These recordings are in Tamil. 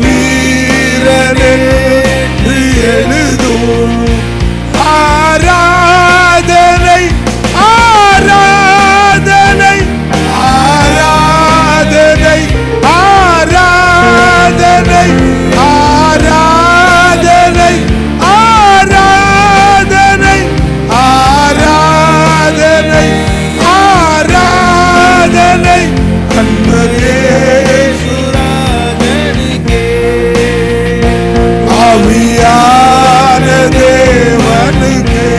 வீரனென்று எழுதும். ஆராதனை ஆராதனை ஆராதனை ஆராதனை ஆராதனை ஆராதனை ஆராதனை ஆராதனை அன்பரே ஆவியான தேவனுக்கே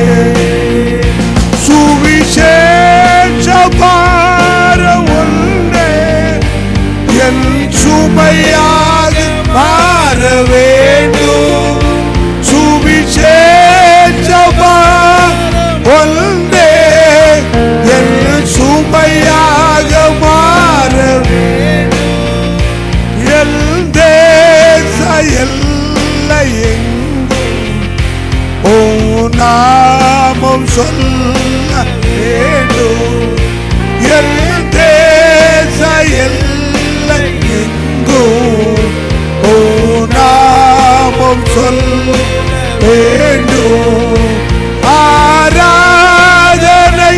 சுவிசேஷ பாரம் ஒன்றே என் சுமையாக மாற வேண்டும். சுவிசேஷ பாரம் ஒன்றே என் சுமையாக மாற வேண்டும். என் தேச ஓ நாமம் சொல்ல வேண்டும். என் தேச எல்லை எங்கும் ஓ நாமம் சொல்ல வேண்டும். ஆராதனை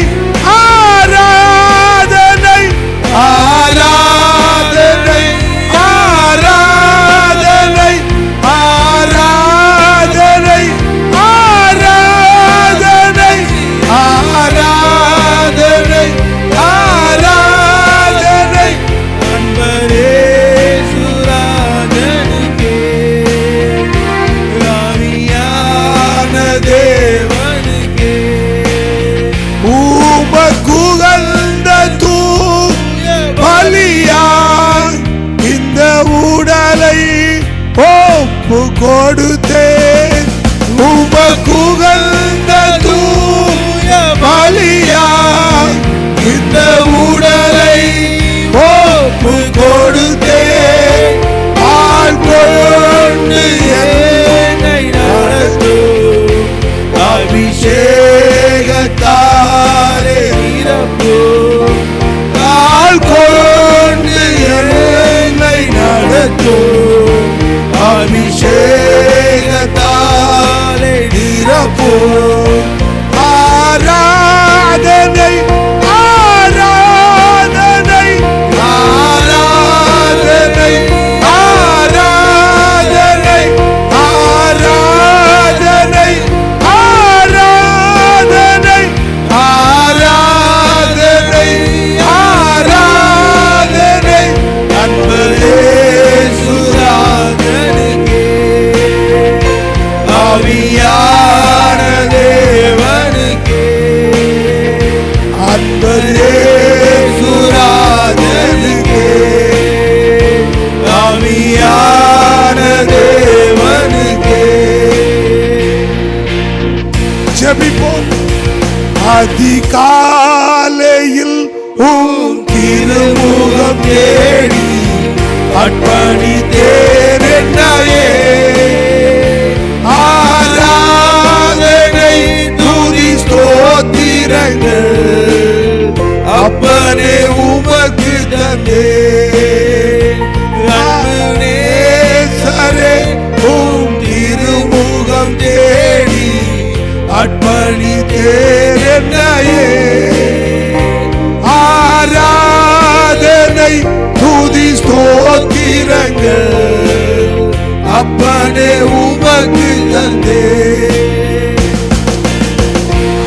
ஆராதனை ஆராதனை ஆராதனை ஆராதனை ஆராதனை ஆராதனை ஆராதனை அன்பரே சுராஜனுக்கே ஆவியான தேவனுக்கே உமக்குகந்த தூய பலியா இந்த உடலை ஒப்பு கொடுத்தேன். உமக்குகந்த தூய பலியா இந்த உடலை ஒப்பு கொடுத்தேன். ஆள்கொண்டு என்னை நடத்தும் அபிஷேகத்தாலே நிரப்பும். ஆள்கொண்டு என்னை நடத்தும் அபிஷேகத்தாலே நிரப்பும். ஆராதனை ஆராதனை ஆராதனை ஆராதனை ஆராதனை ஆராதனை ஆராதனை ஆராதனை அன்பரே சுராஜனுக்கே ஆவியான தேவனுக்கே அன்பரே சுராஜனுக்கே ஆவியான தேவனுக்கே. ஜெபிப்போம். அதிகாலையில் உம் திருமுகம் தேடி அர்ப்பணித்தேன் என்னையே. ஆராதனை துதி ஸ்தோத்திரங்கள் அப்பனே உமக்கு தந்தேன். நேசரே உம் திருமுகம் தேடி அர்ப்பணித்தேன் என்னையே. ஆராதனை துதி ஸ்தோத்திரங்கள் அப்பனே உமக்கு தந்தேன்.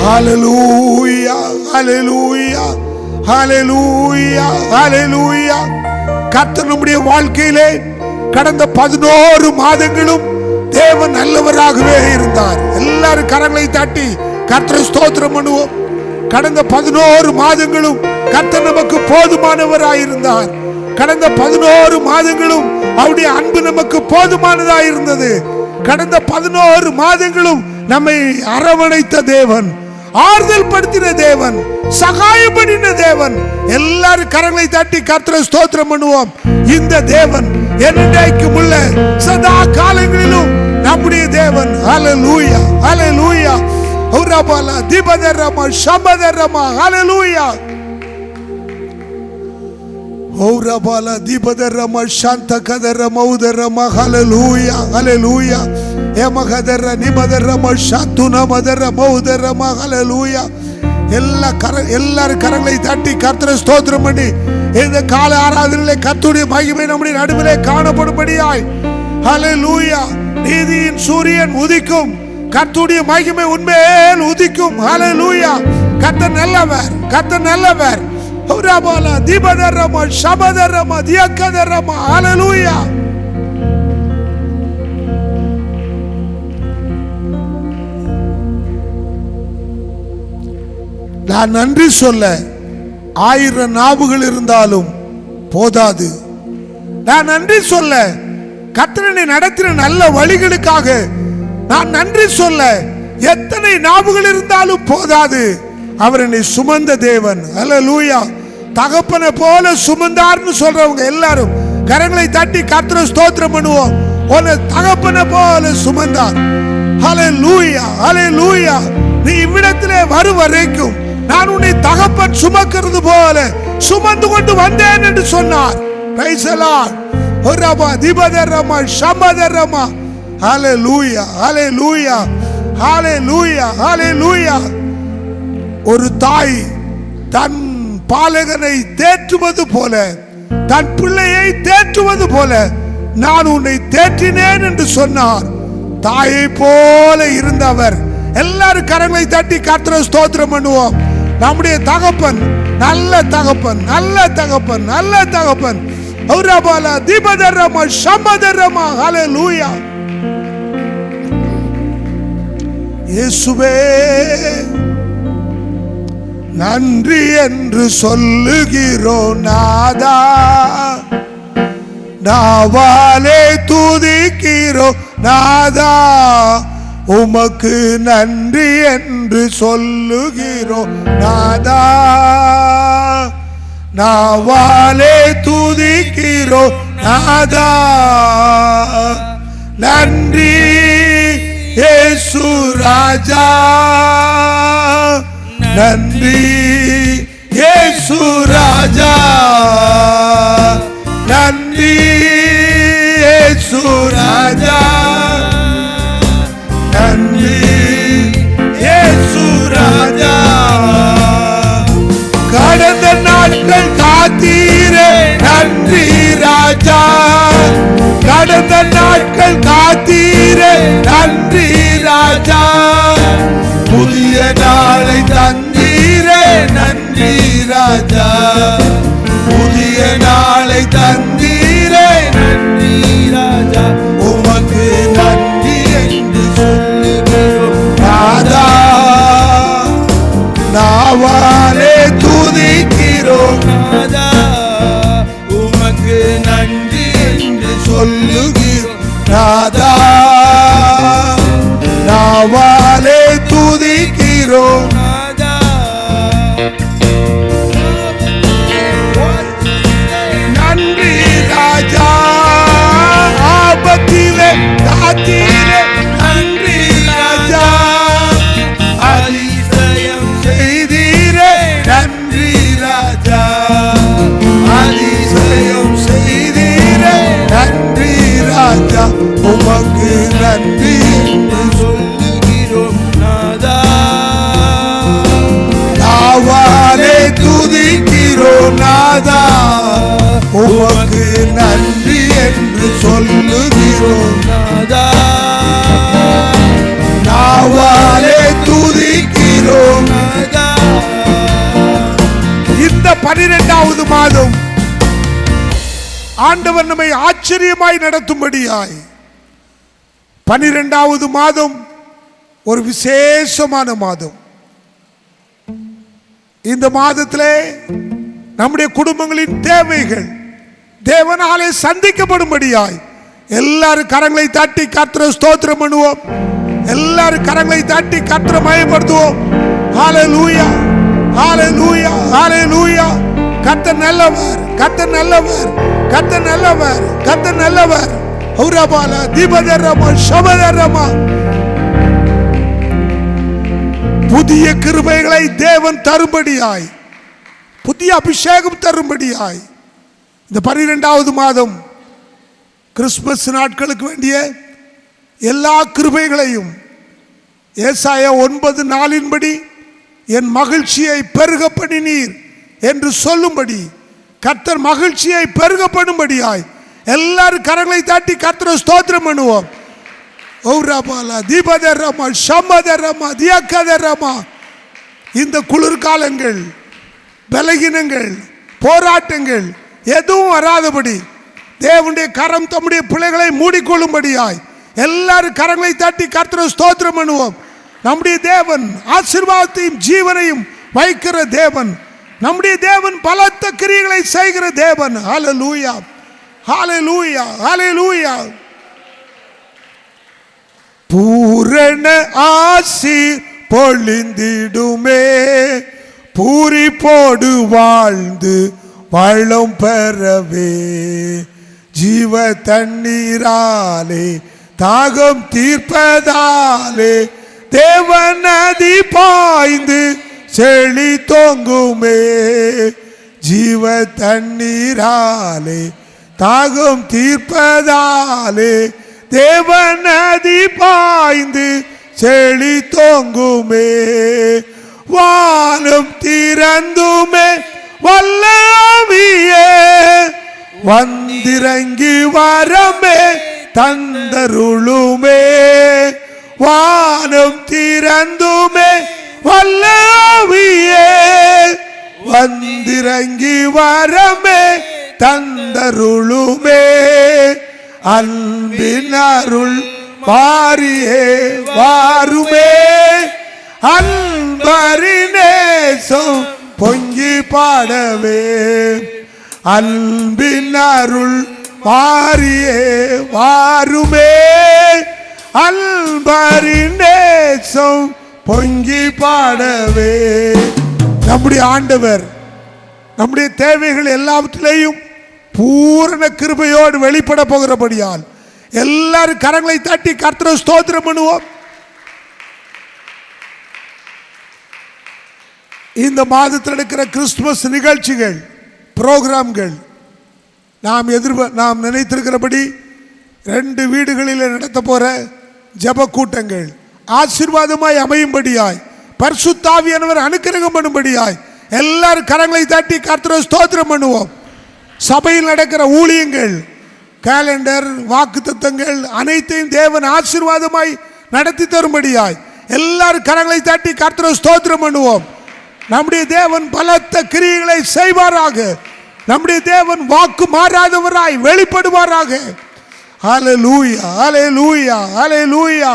ஹல்லேலூயா ஹல்லேலூயா ஹல்லேலூயா ஹல்லேலூயா. கர்த்தர் நம்முடைய வாழ்க்கையிலே கடந்த 11 மாதங்களும் தேவன் நல்லவராகவே இருந்தார். எல்லாரும் கரங்களை தட்டி கர்த்தரை ஸ்தோத்திரம் பண்ணுவோம். கடந்த 11 மாதங்களும் கர்த்தர் நமக்கு போதுமானவராயிருந்தார். கடந்த 11 மாதங்களும் அவருடைய அன்பு நமக்கு போதுமானதாயிருந்தது. கடந்த 11 மாதங்களும் நம்மை அரவணைத்த தேவன், ஆறுதல் படுத்தின தேவன், சகாயம் பண்ணின தேவன். எல்லாரும் கரங்களை தட்டி கர்த்தரை ஸ்தோத்திரம் பண்ணுவோம். இந்த தேவன் என்றைக்கும் உள்ள சதா காலங்களிலும் நம்முடைய தேவன். ஹல்லேலூயா ஹல்லேலூயா. உரபாலா திபதரமா ஷபதரமா ஹல்லேலூயா. ஓரபால தீபதரம சாந்த கதரம உதரம ஹalleluya ஹalleluya ஏமகதர நிமதரம சாத்துன மதரம உதரம ஹalleluya எல்லாரும் கரங்களை தட்டி கர்த்தரை ஸ்தோத்திரம் பண்ணி இந்த கால ஆராதனையிலே கர்த்தருடைய மகிமை நம்முடைய நடுவிலே காணப்படும்படியாய் ஹalleluya நீதியின் சூரியன் உதிக்கும் கர்த்தருடைய மகிமை உன்மேல் உதிக்கும் ஹalleluya கர்த்தர் நல்லவர் கர்த்தர் நல்லவர் ஓரபால தீபதரம ஷபதரம தியக்கதரம ஹalleluya நான் நன்றி சொல்ல 1000 நாவுகள் இருந்தாலும் போதாது. நான் நன்றி சொல்ல கர்த்தர் நடத்தின நல்ல வழிகளுக்காக நான் நன்றி சொல்ல எத்தனை நாவுகள் இருந்தாலும் போதாது. அவர் என்னை சுமந்த தேவன். ஹல்லேலூயா. தகப்பனை போல சுமந்தார்னு சொல்றவங்க எல்லாரும் கரங்களை தட்டி கர்த்தரை ஸ்தோத்திரம் பண்ணுவோம். உன்னை தகப்பனை போல சுமந்தார். ஹல்லேலூயா ஹல்லேலூயா. நீ இவ்விடத்திலே வரும் வரைக்கும் நான் உன்னை தகப்பன் சுமக்கிறது போல சுமந்து கொண்டு வந்தேன் என்று சொன்னார். Praise the Lord. ஓரபா திபதரமா ஷமதரமா ஹல்லேலூயா ஹல்லேலூயா ஹல்லேலூயா ஹல்லேலூயா. ஒரு தாய் தன் பாலகனை தேற்றுவது போல தன் பிள்ளையை தேற்றுவது போல நான் உன்னை தேற்றினேன் என்று சொன்னார். தாயை போல இருந்தவர். எல்லாரும் கரங்களை தட்டி கர்த்தரை ஸ்தோத்திரம் பண்ணுவோம். நம்முடைய தகப்பன் நல்ல தகப்பன் நல்ல தகப்பன் நல்ல தகப்பன். ஓரபால தீபதரமா ஷமதரமா ஹல்லேலூயா. இயேசுவே நன்றி என்று சொல்லுகிறோம் நாதா, நாவாலே துதிக்கிறோம் நாதா, உமக்கு நன்றி என்று சொல்லுகிறோம் நாதா, நாவாலே துதிக்கிறோம் நாதா. நன்றி இயேசு ராஜா, நன்றி இயேசு ராஜா, நன்றி இயேசு ராஜா, நன்றி இயேசு ராஜா. கடந்த நாட்கள் காத்தீரே நன்றி ராஜா, கடந்த நாட்கள் காத்தீரே நன்றி ராஜா, புதிய நாளை தந்தீரே நன்றி ராஜா, புதிய நாளை தந்தீரே நன்றி ராஜா, உமக்கு நன்றி என்று சொல்லுகிறோம் ராஜா, நாவாலே துதிக்கிறோம் ராஜா, உமக்கு நன்றி என்று சொல்லுகிறோம் ராஜா, நாவாலே துதிக்கிறோம் ராஜா. நன்றி ராஜா, ஆபத்திலே காத்தீரே நன்றி ராஜா, அதிசயம் செய்தீரே நன்றி ராஜா, அதிசயம் செய்தீரே நன்றி ராஜா, உமக்கு நன்றி என்று சொல்லுகிறோம் நாதா, நாவாலே துதிக்கிறோம் நாதா, உமக்கு நன்றி என்று சொல்லுகிறோம் நாதா, நாவாலே துதிக்கிறோம் நாதா. இந்த 12வது மாதம் ஆண்டவர் நம்மை ஆச்சரியமாய் நடத்தும்படியாய் 12வது மாதம் ஒரு விசேஷமான மாதம். இந்த மாதத்திலே நம்முடைய குடும்பங்களின் தேவைகள் தேவனாலே சந்திக்கப்படும்படியாய் எல்லாரும் கரங்களை தட்டி கர்த்தரை ஸ்தோத்திரம் பண்ணுவோம். எல்லாரும் கரங்களை தட்டி கர்த்தரை மகிமைப்படுத்துவோம். ஹல்லேலூயா ஹல்லேலூயா ஹல்லேலூயா. கர்த்தர் நல்லவர், கர்த்தர் நல்லவர், கர்த்தர் நல்லவர், கர்த்தர் நல்லவர். ஓரபால தீபதரமா ஷபதரமா. புதிய கிருபைகளை தேவன் தரும்படியாய், புதிய அபிஷேகம் தரும்படியாய் இந்த 12வது மாதம் கிறிஸ்துமஸ் நாட்களுக்கு வேண்டிய எல்லா கிருபைகளையும் ஏசாயா 9:4 என் மகிழ்ச்சியை பெருக பண்ணினீர் என்று சொல்லும்படி கர்த்தர் மகிழ்ச்சியை பெருக பண்ணும்படியாய் எல்லாரும் கரங்களை தட்டி கர்த்தரை ஸ்தோத்திரம் பண்ணுவோம். இந்த குளிர்காலங்கள், பலகீனங்கள், போராட்டங்கள் எதுவும் வராதபடி தேவனுடைய கரம் தம்முடைய பிள்ளைகளை மூடிக்கொள்ளும்படியாய் எல்லாரும் கரங்களை தட்டி கர்த்தரை ஸ்தோத்திரம் பண்ணுவோம். நம்முடைய தேவன் ஆசீர்வாதத்தையும் ஜீவனையும் வைக்கிற தேவன். நம்முடைய தேவன் பலத்த கிரியைகளை செய்கிற தேவன். ஹல்லேலூயா, ஹல்லேலூயா, ஹல்லேலூயா. பூரண ஆசீர் பொழிந்திடுமே, பூரிப்போடு வாழ்ந்து வளம் பெறவே, ஜீவ தண்ணீராலே தாகம் தீர்ப்பதாலே தேவநதி பாய்ந்து செழி தொங்குமே, ஜீவ தண்ணீராலே தாகம் தீர்ப்பதாலே தேவநதி பாய்ந்து செழி தொங்குமே, வானம் திறந்துமே வல்ல ஆவியே வந்திறங்கி வரமே தந்தருளுமே, வானம் திறந்துமே வல்ல ஆவியே வந்திறங்கி வரமே தந்தருளுமே, அன்பின் அருள் வாரியே வாருமே, அன்பரினேசம் பொங்கி பாடவே, அன்பின் அருள் வாரியே வாருமே, அன்பரினேசம் பொங்கி பாடவே. நம்முடைய ஆண்டவர் நம்முடைய தேவைகள் எல்லாவற்றிலையும் பூரண கிருபையோடு வெளிப்பட போகிறபடியால் எல்லாரும் கரங்களை தட்டி கர்த்தரை ஸ்தோத்திரம் பண்ணுவோம். இந்த மாதத்தில் இருக்கிற கிறிஸ்துமஸ் நிகழ்ச்சிகள், புரோகிராம்கள் நாம் நினைத்திருக்கிறபடி 2 வீடுகளில் நடத்த போற ஜெப கூட்டங்கள் ஆசீர்வாதமாய் அமையும்படியாய் பரிசுத்த ஆவியானவர் அனுக்கிரகம் பண்ணும்படியாய் எல்லாரும் கரங்களை தட்டி கர்த்தரை ஸ்தோத்திரம் பண்ணுவோம். சபையில் நடக்கிற ஊழியங்கள், கேலண்டர், வாக்குத்தத்தங்கள் அனைத்தையும் தேவன் ஆசீர்வாதமாய் நடத்தி தரும்படியாய் எல்லாரும் கரங்களை தட்டி கர்த்தரை ஸ்தோத்திரம் பண்ணுவோம். நம்முடைய தேவன் பலத்த கிரியைகளை செய்வாராக. நம்முடைய தேவன் வாக்கு மாறாதவராய் வெளிப்படுவாராக. ஹல்லேலூயா, ஹல்லேலூயா, ஹல்லேலூயா.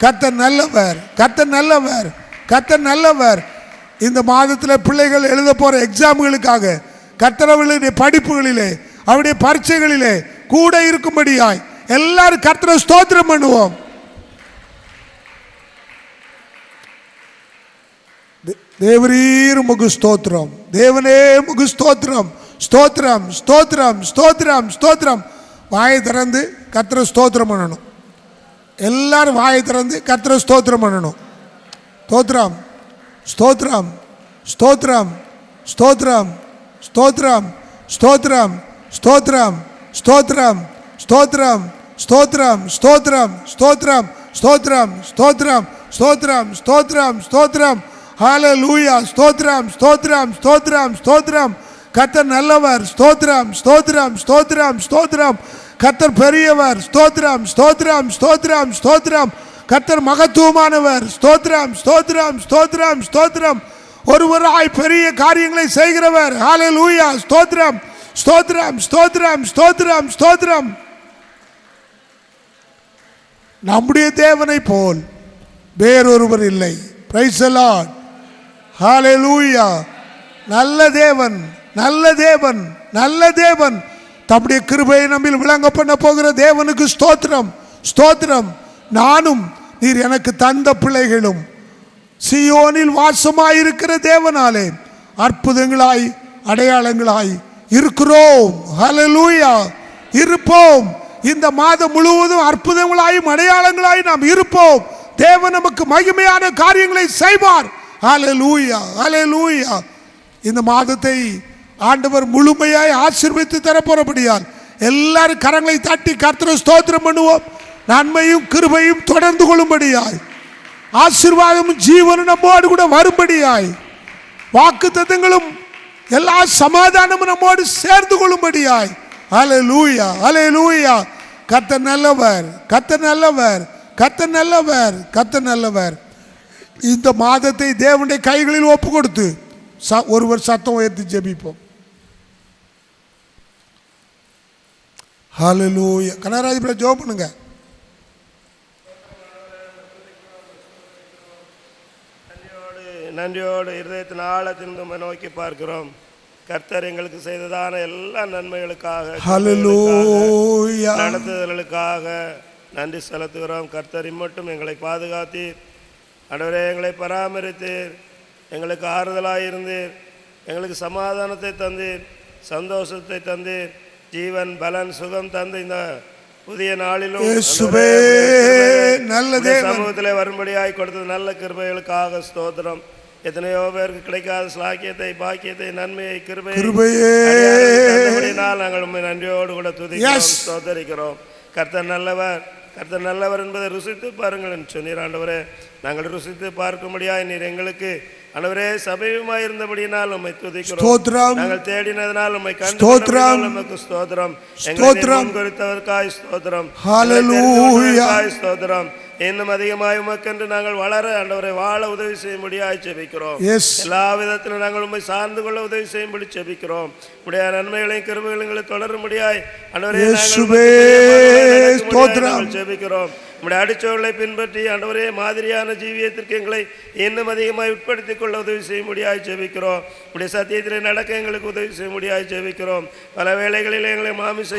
கர்த்தர் நல்லவர், கர்த்தர் நல்லவர், கர்த்தர் நல்லவர். இந்த மாதத்தில் பிள்ளைகள் எழுத போற எக்ஸாம்களுக்காக கர்த்தர் அவர்களுடைய படிப்புகளிலே அவருடைய பரீட்சைகளிலே கூட இருக்கும்படியாய் எல்லாரும் கர்த்தரை ஸ்தோத்திரம் பண்ணுவோம். தேவரீர் உமக்கு ஸ்தோத்திரம், தேவனே உமக்கு ஸ்தோத்திரம், ஸ்தோத்திரம், ஸ்தோத்திரம், ஸ்தோத்திரம், ஸ்தோத்திரம். வாயை திறந்து கர்த்தரை ஸ்தோத்திரம் பண்ணணும். எல்லாரும் வாயை திறந்து கர்த்தரை ஸ்தோத்திரம் பண்ணணும். ஸ்தோத்திரம், ஸ்தோத்திரம், ஸ்தோத்திரம், ஸ்தோத்திரம், ஸ்தோத்திரம், ஸ்தோத்திரம், ஸ்தோத்திரம், ஸ்தோத்திரம், ஸ்தோத்திரம், ஸ்தோத்திரம், ஸ்தோத்திரம், ஸ்தோத்திரம், ஸ்தோத்திரம், ஸ்தோத்திரம், ஸ்தோத்திரம், ஸ்தோத்திரம், ஸ்தோத்திரம். ஹல்லேலூயா. ஸ்தோத்திரம், ஸ்தோத்திரம், ஸ்தோத்திரம், ஸ்தோத்திரம். கர்த்தர் நல்லவர். ஸ்தோத்திரம், ஸ்தோத்திரம், ஸ்தோத்திரம், ஸ்தோத்திரம். கர்த்தர் பெரியவர். ஸ்தோத்திரம், ஸ்தோத்திரம், ஸ்தோத்திரம், ஸ்தோத்திரம். கர்த்தர் மகத்துவமானவர். ஸ்தோத்திரம், ஸ்தோத்திரம், ஸ்தோத்திரம், ஸ்தோத்திரம். ஒருவராய் பெரிய காரியங்களை செய்கிறவர். ஹல்லேலூயா. ஸ்தோத்திரம், ஸ்தோத்திரம், ஸ்தோத்திரம், ஸ்தோத்திரம், ஸ்தோத்திரம். நம்முடைய தேவனை போல் வேறொருவர் இல்லை. Praise the Lord. ஹல்லேலூயா. நல்ல தேவன், நல்ல தேவன், நல்ல தேவன். தம்முடைய கிருபையை நம்மில் விளங்க பண்ண போகிற தேவனுக்கு ஸ்தோத்திரம், ஸ்தோத்திரம். நானும் நீர் எனக்கு தந்த பிள்ளைகளும் சியோனில் வாசமாயிருக்கிற தேவனாலே அற்புதங்களாய் அடையாளங்களாய் இருக்கிறோம். ஹல்லேலூயா. இருப்போம். இந்த மாதம் முழுவதும் அற்புதங்களாயும் அடையாளங்களாய் நாம் இருப்போம். தேவன் நமக்கு மகிமையான காரியங்களை செய்வார். ஹல்லேலூயா, ஹல்லேலூயா. இந்த மாதத்தை ஆண்டவர் முழுமையாய் ஆசீர்வதித்து தரப்போறபடியால் எல்லாரும் கரங்களை தட்டி கர்த்தரை ஸ்தோத்திரம் பண்ணுவோம். நன்மையும் கிருபையும் தொடர்ந்து கொள்ளும்படியாய், ஆசீர்வாதமும் ஜீவனும் நம்மோடு கூட வரும்படியாய், வாக்குத்தத்தங்களும் எல்லா சமாதானமும் நம்மோடு சேர்ந்து கொள்ளும்படியாய். ஹல்லேலூயா, ஹல்லேலூயா. கர்த்தர் நல்லவர், கர்த்தர் நல்லவர், கர்த்தர் நல்லவர், கர்த்தர் நல்லவர். இந்த மாதத்தை தேவனுடைய கைகளில் ஒப்பு கொடுத்து ஒருவர் சத்தம் உயர்த்தி ஜெபிப்போம். ஹல்லேலூயா. கனராஜ் ஜெபம் பண்ணுங்க. நன்றியோடு இருதயத்தின் ஆழத்தின் நோக்கி பார்க்கிறோம். கர்த்தர் எங்களுக்கு செய்ததான எல்லா நன்மைகளுக்காக, நடத்துதல்களுக்காக நன்றி செலுத்துகிறோம். கர்த்தர் இம்மட்டும் எங்களை பாதுகாத்தீர். ஆண்டவரே, எங்களை பராமரித்தீர், எங்களுக்கு ஆறுதலாயிருந்தீர், எங்களுக்கு சமாதானத்தை தந்தீர், சந்தோஷத்தை தந்தீர், ஜீவன் பலன் சுகம் தந்து இந்த புதிய நாளிலும் சமூகத்திலே வரும்படியாய் கொடுத்தது நல்ல கிருபைகளுக்காக ஸ்தோத்திரம். எத்தனையோ பேருக்கு கிடைக்காத ஸ்லாக்கியத்தை, பாக்கியத்தை, நன்மையை, கிருபையினால் நாங்கள் உண்மை நன்றியோடு கூட துதிக்கிறோம், ஸ்தோத்தரிக்கிறோம். கர்த்தர் நல்லவர், கர்த்தர் நல்லவர் என்பதை ருசித்து பாருங்கள் என்று சொன்னீர். ஆண்டவரே, நாங்கள் ருசித்து பார்க்கும்படியாய் நீர் எங்களுக்கு ஆண்டவரே சபையுமாய் இருந்தபடியினால் உம்மை துதிக்கிறோம். நாங்கள் தேடினதனால் உம்மை கண்டோம். நமக்கு ஸ்தோத்திரம். எங்களை குறித்தவர்க்காய் ஸ்தோத்திரம், ஸ்தோத்திரம். இன்னும் அதிகமாய் உமக்கென்று நாங்கள் வளர ஆண்டவரை வாழ உதவி செய்யும்படியாய் ஜெபிக்கிறோம். எல்லா விதத்திலும் நாங்கள் உண்மை சார்ந்து கொள்ள உதவி செய்யும்படி ஜெபிக்கிறோம். உடைய நன்மைகளையும் கிருபைகளையும் தொடரும்படியாய் ஆண்டவரே ஜெபிக்கிறோம். உடைய அடிச்சோர்களை பின்பற்றி ஆண்டவரே மாதிரியான ஜீவியத்திற்கு எங்களை இன்னும் அதிகமாக உட்படுத்திக் கொள்ள உதவி செய்யும்படியாய் ஜெபிக்கிறோம். உடைய சத்தியத்திலே நடக்க எங்களுக்கு உதவி செய்யும்படியாய் ஜெபிக்கிறோம். பல வேளைகளில் எங்களை மாமிச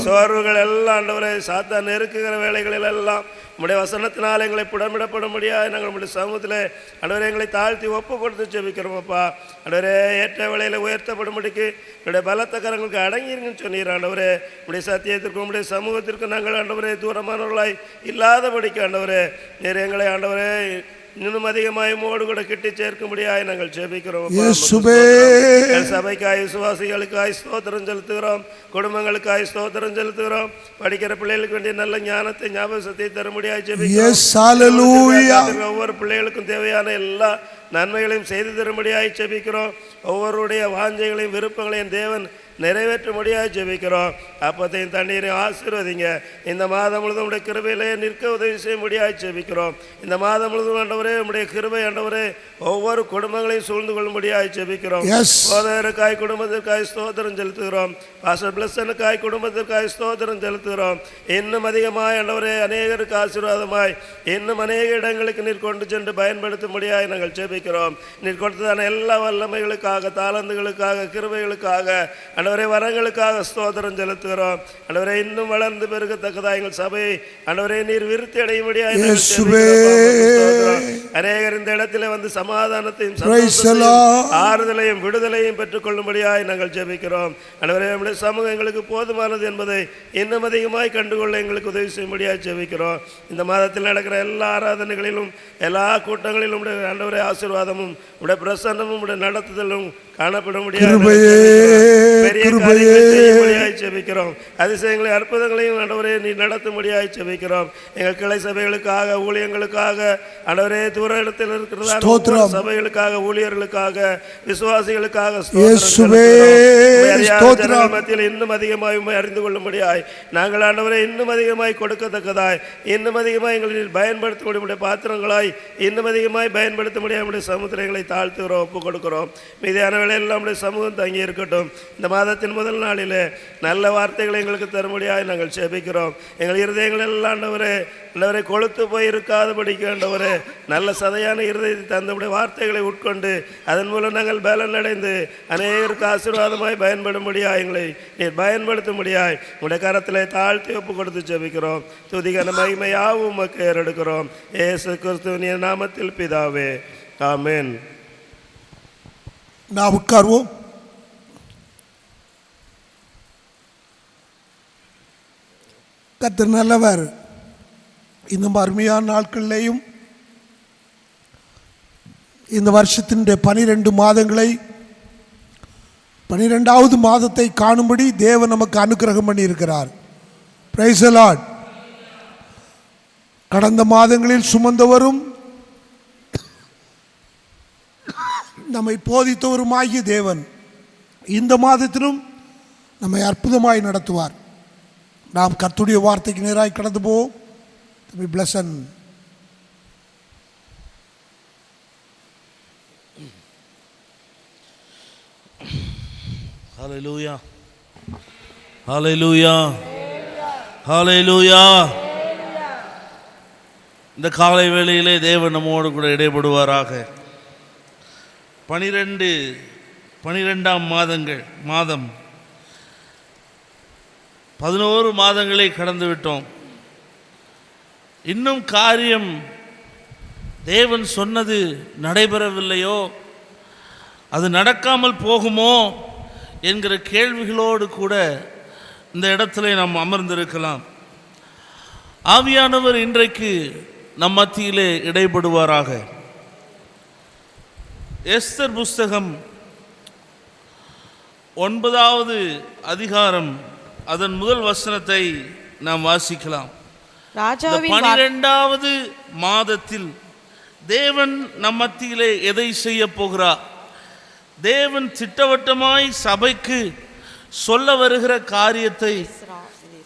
சோர்வுகள் எல்லாம் ஆண்டவரே சாத்தான் நெருக்குகிற வேளைகளில் எல்லாம் உடைய வசனத்தினால் எங்களை புடமிடப்படும்படியாக நாங்கள் உடைய சமூகத்தில் ஆண்டவரே எங்களை தாழ்த்தி ஒப்பு கொடுத்து ஜெபிக்கிறோம். அப்பா ஆண்டவரே, ஏற்ற வேளையில் உயர்த்தப்படும்படிக்கு உடைய பலத்த கரங்களுக்கு அடங்கிருங்கன்னு சொன்னீர். ஆண்டவரே, உடைய சத்தியத்திற்கும் உடைய சமூகத்திற்கும் நாங்கள் ஆண்டவரே தூரமானவர்களாய் இல்லாதபடிக்கு ஆண்டவரே நீர் எங்களை ஆண்டவரே இன்னும் அதிகமாய் மோடு கூட கிட்டி சேர்க்கும்படியாய் நாங்கள் ஜெபிக்கிறோம். சபைக்காய், விசுவாசிகளுக்காய் ஸ்தோத்திரம் செலுத்துகிறோம். குடும்பங்களுக்காய் ஸ்தோத்திரம் செலுத்துகிறோம். படிக்கிற பிள்ளைகளுக்கு வேண்டிய நல்ல ஞானத்தை, ஞாபகத்தை தரும்படியாய் ஜெபிக்கிறோம். ஒவ்வொரு பிள்ளைகளுக்கும் தேவையான எல்லா நன்மைகளையும் செய்து தரும்படியாய் ஜெபிக்கிறோம். ஒவ்வொருடைய வாஞ்சைகளையும் விருப்பங்களையும் தேவன் நிறைவேற்றும்படியாக ஜெபிக்கிறோம். அப்பத்தையும் தண்ணீரையும் ஆசீர்வதிங்க. இந்த மாதம் முழுதும் உடைய கிருபையிலே நிற்க உதவி செய்யும்படியாக ஜெபிக்கிறோம். இந்த மாதம் முழுதும் ஆண்டவரே உடைய கிருபை ஆண்டவரே ஒவ்வொரு குடும்பங்களையும் சூழ்ந்து கொள்ளும்படியாக ஜெபிக்கிறோம். சோதரருக்காய் குடும்பத்திற்காய் ஸ்தோத்திரம் செலுத்துகிறோம். பாஸ்டர் பிளஸனுக்காய் குடும்பத்திற்காய் ஸ்தோத்திரம் செலுத்துகிறோம். இன்னும் அதிகமாய் ஆண்டவரே அநேகருக்கு ஆசீர்வாதமாய் இன்னும் அநேக இடங்களுக்கு நீர் கொண்டு சென்று பயன்படுத்தும்படியாக நாங்கள் ஜெபிக்கிறோம். நீர் கொடுத்ததான எல்லா வல்லமைகளுக்காக, தாளந்துகளுக்காக, கிருபைகளுக்காக ஆண்டவரே வரங்களுக்காக ஸ்தோத்திரம் செலுத்துகிறோம். ஆண்டவரே இன்னும் வளர்ந்து பெருகத்தக்கதாக எங்கள் சபையை ஆண்டவரே நீர் விருத்தி அடையும்படியாக அநேகர் இந்த இடத்துல வந்து சமாதானத்தையும் ஆறுதலையும் விடுதலையும் பெற்றுக் கொள்ளும்படியாக நாங்கள் ஜெபிக்கிறோம். ஆண்டவரே நம்முடைய சமூகம் எங்களுக்கு போதுமானது என்பதை இன்னும் அதிகமாய் கண்டுகொள்ள எங்களுக்கு உதவி செய்யும்படியாக ஜெபிக்கிறோம். இந்த மாதத்தில் நடக்கிற எல்லா ஆராதனைகளிலும் எல்லா கூட்டங்களிலும் ஆண்டவரே ஆசீர்வாதமும் உடைய பிரசன்னமும் உடைய நடத்துதலும் காணப்பட முடியாது. ஜெபிக்கிறோம். அதிசயங்களை அற்புதங்களையும் ஆண்டவரே நீ நடத்தும்படியாய் ஜெபிக்கிறோம். எங்கள் கிளை சபைகளுக்காக, ஊழியங்களுக்காக, ஆண்டவரே தூர இடத்தில் இருக்கிறதா சபைகளுக்காக, ஊழியர்களுக்காக, விசுவாசிகளுக்காக மத்தியில் இன்னும் அதிகமாய் அறிந்து கொள்ளும்படியாய் நாங்கள் ஆண்டவரே இன்னும் அதிகமாய் கொடுக்கத்தக்கதாய் இன்னும் அதிகமாய் எங்களில் பயன்படுத்த முடிய பாத்திரங்களாய் இன்னும் அதிகமாய் பயன்படுத்த முடியாத நம்முடைய சமுத்திரங்களை தாழ்த்துகிறோம், ஒப்புக் கொடுக்கிறோம். மீதியான வேளையில் நம்முடைய சமூகம் தங்கி இருக்கட்டும். இந்த மாதத்தின் முதல் நாளிலே நல்ல வார்த்தைகளை எங்களுக்கு தரும்படியாய் நாங்கள் ஜெபிக்கிறோம். எங்கள் இருதயங்கள் எல்லாம் ஆண்டவரே கொளுத்து போய் இருக்காதபடிக்கு ஆண்டவரே நல்ல சதையான இருதயத்தை தந்தவுடைய வார்த்தைகளை உட்கொண்டு அதன் மூலம் நாங்கள் பலன் அடைந்து அநேகருக்கு ஆசீர்வாதமாய் பயன்படும்படியாய் எங்களை நீர் பயன்படுத்தும்படியாய் உடைய கரத்திலே தாழ்த்தி ஒப்பு கொடுத்து ஜெபிக்கிறோம். துதிகன மகிமையாவும் உமக்கு ஏறெடுக்கிறோம். இயேசு கிறிஸ்துவின் நாமத்தில் பிதாவே, ஆமென். நான் உட்கார்வோம். கர்த்தர் நல்லவர். இந்த அருமையான நாட்களிலேயும் இந்த வருஷத்தினுடைய 12 மாதங்களை 12வது மாதத்தை காணும்படி தேவன் நமக்கு அனுக்கிரகம் பண்ணி இருக்கிறார். Price the Lord. கடந்த மாதங்களில் சுமந்தவரும் நம்மை போதித்தவருமாகிய தேவன் இந்த மாதத்திலும் நம்மை அற்புதமாய் நடத்துவார். நாம் கர்த்தருடைய வார்த்தைக்கு நேராய் கடந்து போவோம். பிளஸன். ஹல்லேலூயா, ஹல்லேலூயா, ஹல்லேலூயா. இந்த காலை வேளையிலே தேவன் நம்மோடு கூட இடைப்படுவாராக. 12ஆம் மாதம் 11 மாதங்களை கடந்து விட்டோம். இன்னும் காரியம் தேவன் சொன்னது நடைபெறவில்லையோ, அது நடக்காமல் போகுமோ என்கிற கேள்விகளோடு கூட இந்த இடத்துல நாம் அமர்ந்திருக்கலாம். ஆவியானவர் இன்றைக்கு நம் மத்தியிலே இடைப்படுவாராக. எஸ்தர் புஸ்தகம் 9வது அதிகாரம் அதன் முதல் வசனத்தை நாம் வாசிக்கலாம். 12வது மாதத்தில் தேவன் நம் மத்தியிலே எதை செய்ய போகிறார்? தேவன் திட்டவட்டமாய் சபைக்கு சொல்ல வருகிற காரியத்தை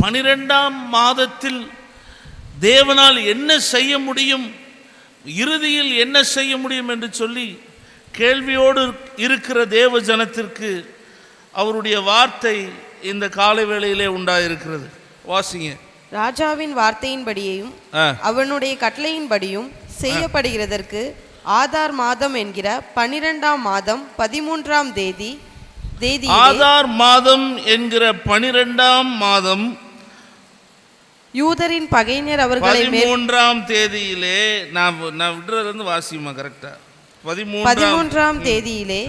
12ஆம் மாதத்தில் தேவனால் என்ன செய்ய முடியும், இறுதியில் என்ன செய்ய முடியும் என்று சொல்லி கேள்வியோடு இருக்கிற தேவ ஜனத்திற்கு அவருடைய வார்த்தை இந்த காலை வேளையிலே உண்டாயிருக்கிறது. வாசிங்க. ராஜாவின் வார்த்தையின்படியும் அவனுடைய கட்டளையின்படியும் செய்யப்படுகிறதற்கு ஆதார் மாதம் என்கிற 12ஆம் மாதம் 13ஆம் தேதி ஆதார் மாதம் என்கிற 12ஆம் மாதம் யூதரின் பகைஞர் அவர்களை 13ஆம் தேதியிலே நான் விடுறது வந்து வாசிமா கரெக்டா 13ஆம் தேதியிலே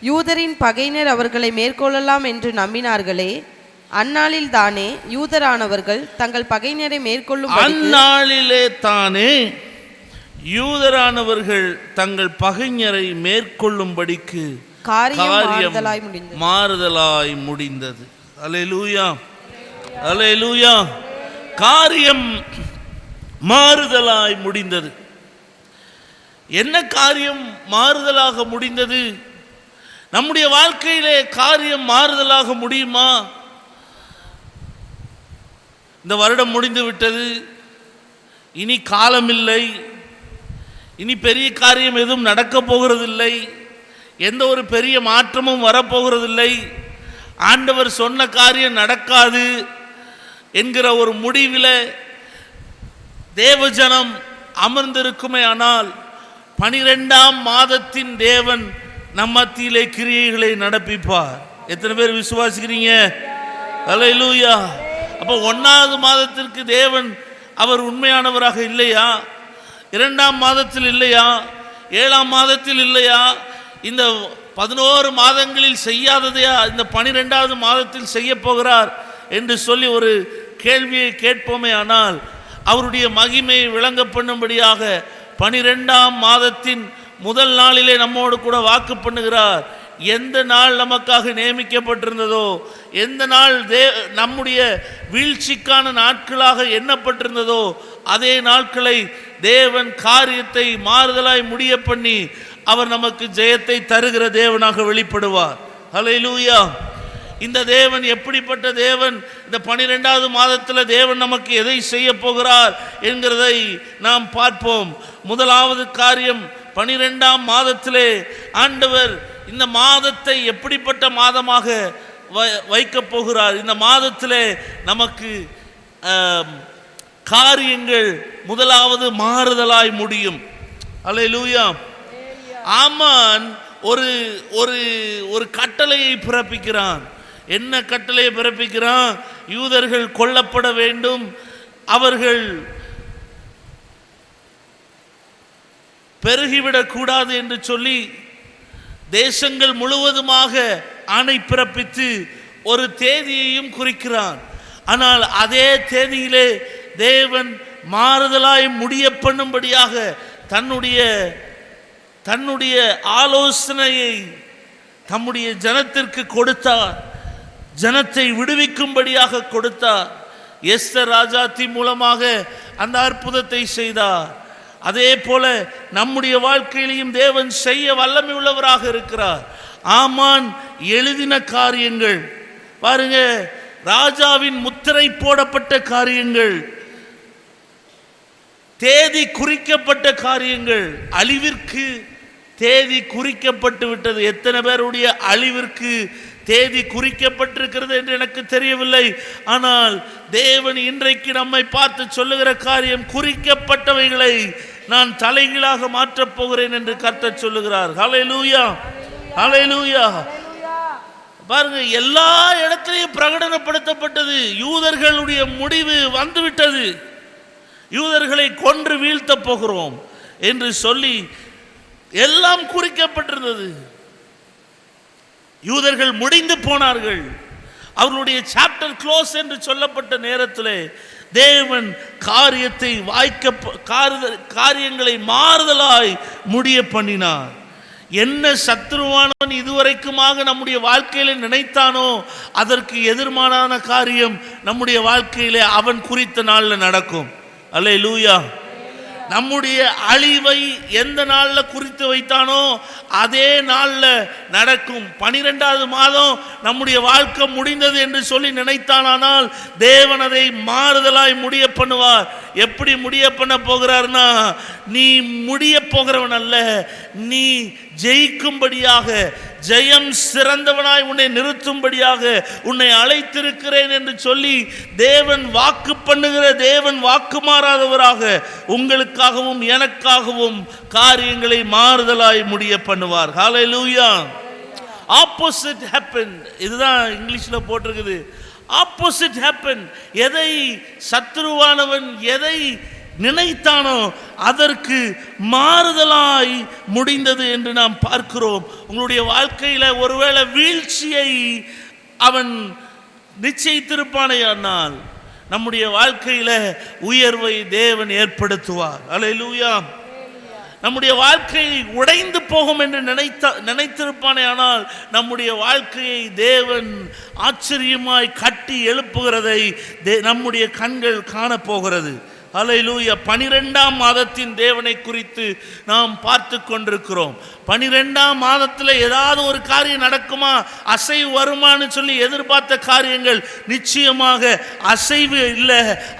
யூதரின் பகைஞர் அவர்களை மேற்கொள்ளலாம் என்று நம்பினார்களே, அந்நாளில் தானே யூதரானவர்கள் தங்கள் பகைஞரை மேற்கொள்ளும் அந்நாளிலே தானே யூதரானவர்கள் தங்கள் பகைஞரை மேற்கொள்ளும்படிக்கு காரியம் மாறுதலாய் முடிந்தது. அல்லேலூயா, அல்லேலூயா. காரியம் மாறுதலாய் முடிந்தது. என்ன காரியம் மாறுதலாக முடிந்தது? நம்முடைய வாழ்க்கையிலே காரியம் மாறுதலாக முடியுமா? இந்த வருடம் முடிந்து விட்டது, இனி காலமில்லை, இனி பெரிய காரியம் எதுவும் நடக்கப் போகிறதில்லை, எந்த ஒரு பெரிய மாற்றமும் வரப்போகிறதில்லை, ஆண்டவர் சொன்ன காரியம் நடக்காது என்கிற ஒரு முடிவில் தேவஜனம் அமர்ந்திருக்குமே. ஆனால் 12ஆம் மாதத்தின் தேவன் நம் மத்தியிலே கிரியைகளை நடப்பிப்பார். எத்தனை பேர் விசுவாசிக்கிறீங்க? அல்லேலூயா. அப்போ 1வது மாதத்திற்கு தேவன் அவர் உண்மையானவராக இல்லையா? 2ஆம் மாதத்தில் இல்லையா? 7ஆம் மாதத்தில் இல்லையா? இந்த 11 மாதங்களில் செய்யாததையா இந்த 12வது மாதத்தில் செய்ய போகிறார் என்று சொல்லி ஒரு கேள்வியை கேட்போமே. ஆனால் அவருடைய மகிமையை விளங்க பண்ணும்படியாக 12ஆம் மாதத்தின் முதல் நாளிலே நம்மோடு கூட வாக்கு பண்ணுகிறார். எந்த நாள் நமக்காக நியமிக்கப்பட்டிருந்ததோ, எந்த நாள் நம்முடைய வீழ்ச்சிக்கான நாட்களாக எண்ணப்பட்டிருந்ததோ, அதே நாட்களை தேவன் காரியத்தை மாறுதலாய் முடிய பண்ணி அவர் நமக்கு ஜெயத்தை தருகிற தேவனாக வெளிப்படுவார். ஹல்லேலூயா. இந்த தேவன் எப்படிப்பட்ட தேவன்? இந்த 12வது மாதத்தில் தேவன் நமக்கு எதை செய்ய போகிறார் என்கிறதை நாம் பார்ப்போம். முதலாவது காரியம், 12ஆம் மாதத்திலே ஆண்டவர் இந்த மாதத்தை எப்படிப்பட்ட மாதமாக வைக்கப் போகிறார். இந்த மாதத்திலே நமக்கு காரியங்கள் முதலாவது மாறுதலாய் முடியும். அல்லேலூயா. ஆமான் ஒரு ஒரு ஒரு கட்டளையை பிறப்பிக்கிறான். என்ன கட்டளையை பிறப்பிக்கிறான்? யூதர்கள் கொல்லப்பட வேண்டும், அவர்கள் பெருகிவிடக் கூடாது என்று சொல்லி தேசங்கள் முழுவதுமாக ஆணை பிறப்பித்து ஒரு தேதியையும் குறிக்கிறான். ஆனால் அதே தேதியிலே தேவன் மாறுதலாய் முடிய பண்ணும்படியாக தன்னுடைய ஆலோசனையை தம்முடைய ஜனத்திற்கு கொடுத்தார், ஜனத்தை விடுவிக்கும்படியாக கொடுத்தார். எஸ்தர் ராஜாத்தி மூலமாக அந்த அற்புதத்தை செய்தார். அதே போல நம்முடைய வாழ்க்கையிலையும் தேவன் செய்ய வல்லமை உள்ளவராக இருக்கிறார். ஆமான் எழுதின காரியங்கள் பாருங்க, ராஜாவின் முத்திரை போடப்பட்ட காரியங்கள், தேதி குறிக்கப்பட்ட காரியங்கள், அழிவிற்கு தேதி குறிக்கப்பட்டு விட்டது. எத்தனை பேருடைய அழிவிற்கு தேதி குறிக்கப்பட்டிருக்கிறது என்று எனக்கு தெரியவில்லை. ஆனால் தேவன் இன்றைக்கு நம்மை பார்த்து சொல்லுகிற காரியம், குறிக்கப்பட்டவைகளை நான் தலைகீழாக மாற்றப் போகிறேன் என்று கர்த்தர் சொல்லுகிறார். ஹல்லேலூயா, ஹல்லேலூயா. பாருங்க, எல்லா இடத்திலையும் பிரகடனப்படுத்தப்பட்டது, யூதர்களுடைய முடிவு வந்துவிட்டது, யூதர்களை கொன்று வீழ்த்த போகிறோம் என்று சொல்லி எல்லாம் குறிக்கப்பட்டிருந்தது. யூதர்கள் முடிந்து போனார்கள். அவர்களுடைய சாப்டர் க்ளோஸ் என்று சொல்லப்பட்ட நேரத்தில் தேவன் காரியங்களை மாறுதலாய் முடிய பண்ணினார். என்ன சத்துருவானவன் இதுவரைக்குமாக நம்முடைய வாழ்க்கையில நினைத்தானோ அதற்கு எதிர்மாறான காரியம் நம்முடைய வாழ்க்கையிலே அவன் குறித்த நாளில் நடக்கும். அல்லேலூயா. நம்முடைய அழிவை எந்த நாளில் குறித்து வைத்தானோ அதே நாளில் நடக்கும். 12வது மாதம் நம்முடைய வாழ்க்கை முடிந்தது என்று சொல்லி நினைத்தானால் தேவன் அதை மாறுதலாய் முடிய பண்ணுவார். எப்படி முடிய பண்ண போகிறார்னா, நீ முடிய போகிறவன் அல்ல, நீ ஜெயிக்கும்படியாக, ஜெயம் சிறந்தவனாய் உன்னை நிறுத்தும்படியாக உன்னை அழைத்திருக்கிறேன் என்று சொல்லி தேவன் வாக்கு பண்ணுகிற தேவன் வாக்கு மாறாதவராக உங்களுக்காகவும் எனக்காகவும் காரியங்களை மாறுதலாய் முடிய பண்ணுவார். ஹல்லேலூயா. ஆப்போசிட் ஹேப்பன், இதுதான் இங்கிலீஷ்ல போட்டிருக்குது. ஆப்போசிட் ஹேப்பன், எதை சத்துருவானவன் எதை நினைத்தானோ அதற்கு மாறுதலாய் முடிந்தது என்று நாம் பார்க்கிறோம். உங்களுடைய வாழ்க்கையில ஒருவேளை வீழ்ச்சியை அவன் நிச்சயித்திருப்பானேயானால் நம்முடைய வாழ்க்கையில உயர்வை தேவன் ஏற்படுத்துவார். அல்லேலூயா. நம்முடைய வாழ்க்கை உடைந்து போகும் என்று நினைத்திருப்பானே, ஆனால் நம்முடைய வாழ்க்கையை தேவன் ஆச்சரியமாய் கட்டி எழுப்புகிறதை நம்முடைய கண்கள் காணப்போகிறது. ஹல்லேலூயா. 12ஆம் மாதத்தின் தேவனை குறித்து நாம் பார்த்து கொண்டிருக்கிறோம். 12ஆம் மாதத்தில் ஏதாவது ஒரு காரியம் நடக்குமா, அசைவு வருமானு சொல்லி எதிர்பார்த்த காரியங்கள் நிச்சயமாக அசைவு இல்லை.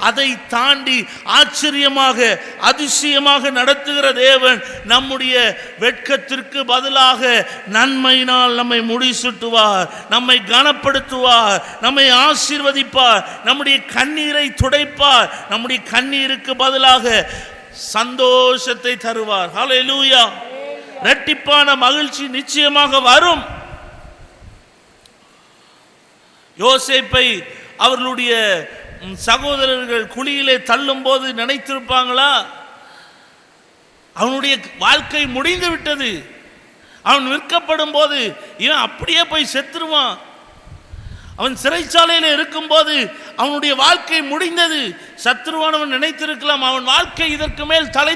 அதை தாண்டி ஆச்சரியமாக அதிசயமாக நடத்துகிற தேவன் நம்முடைய வெட்கத்திற்கு பதிலாக நன்மையினால் நம்மை முடிசூட்டுவார், நம்மை கனப்படுத்துவார், நம்மை ஆசீர்வதிப்பார், நம்முடைய கண்ணீரை துடைப்பார், நம்முடைய கண்ணீருக்கு பதிலாக சந்தோஷத்தை தருவார். ஹல்லேலூயா. இரட்டிப்பான மகிழ்ச்சி நிச்சயமாக வரும். யோசேப்பை அவர்களுடைய சகோதரர்கள் குழியிலே தள்ளும் போது நினைத்திருப்பாங்களா? அவனுடைய வாழ்க்கை முடிந்து விட்டது, அவன் விற்கப்படும் போது இவன் அப்படியே போய் செத்துருவான். அவன் சிறைச்சாலையில் இருக்கும்போது அவனுடைய வாழ்க்கை முடிந்தது. சத்துருவானவன் நினைத்திருக்கலாம் அவன் வாழ்க்கை இதற்கு மேல் தலை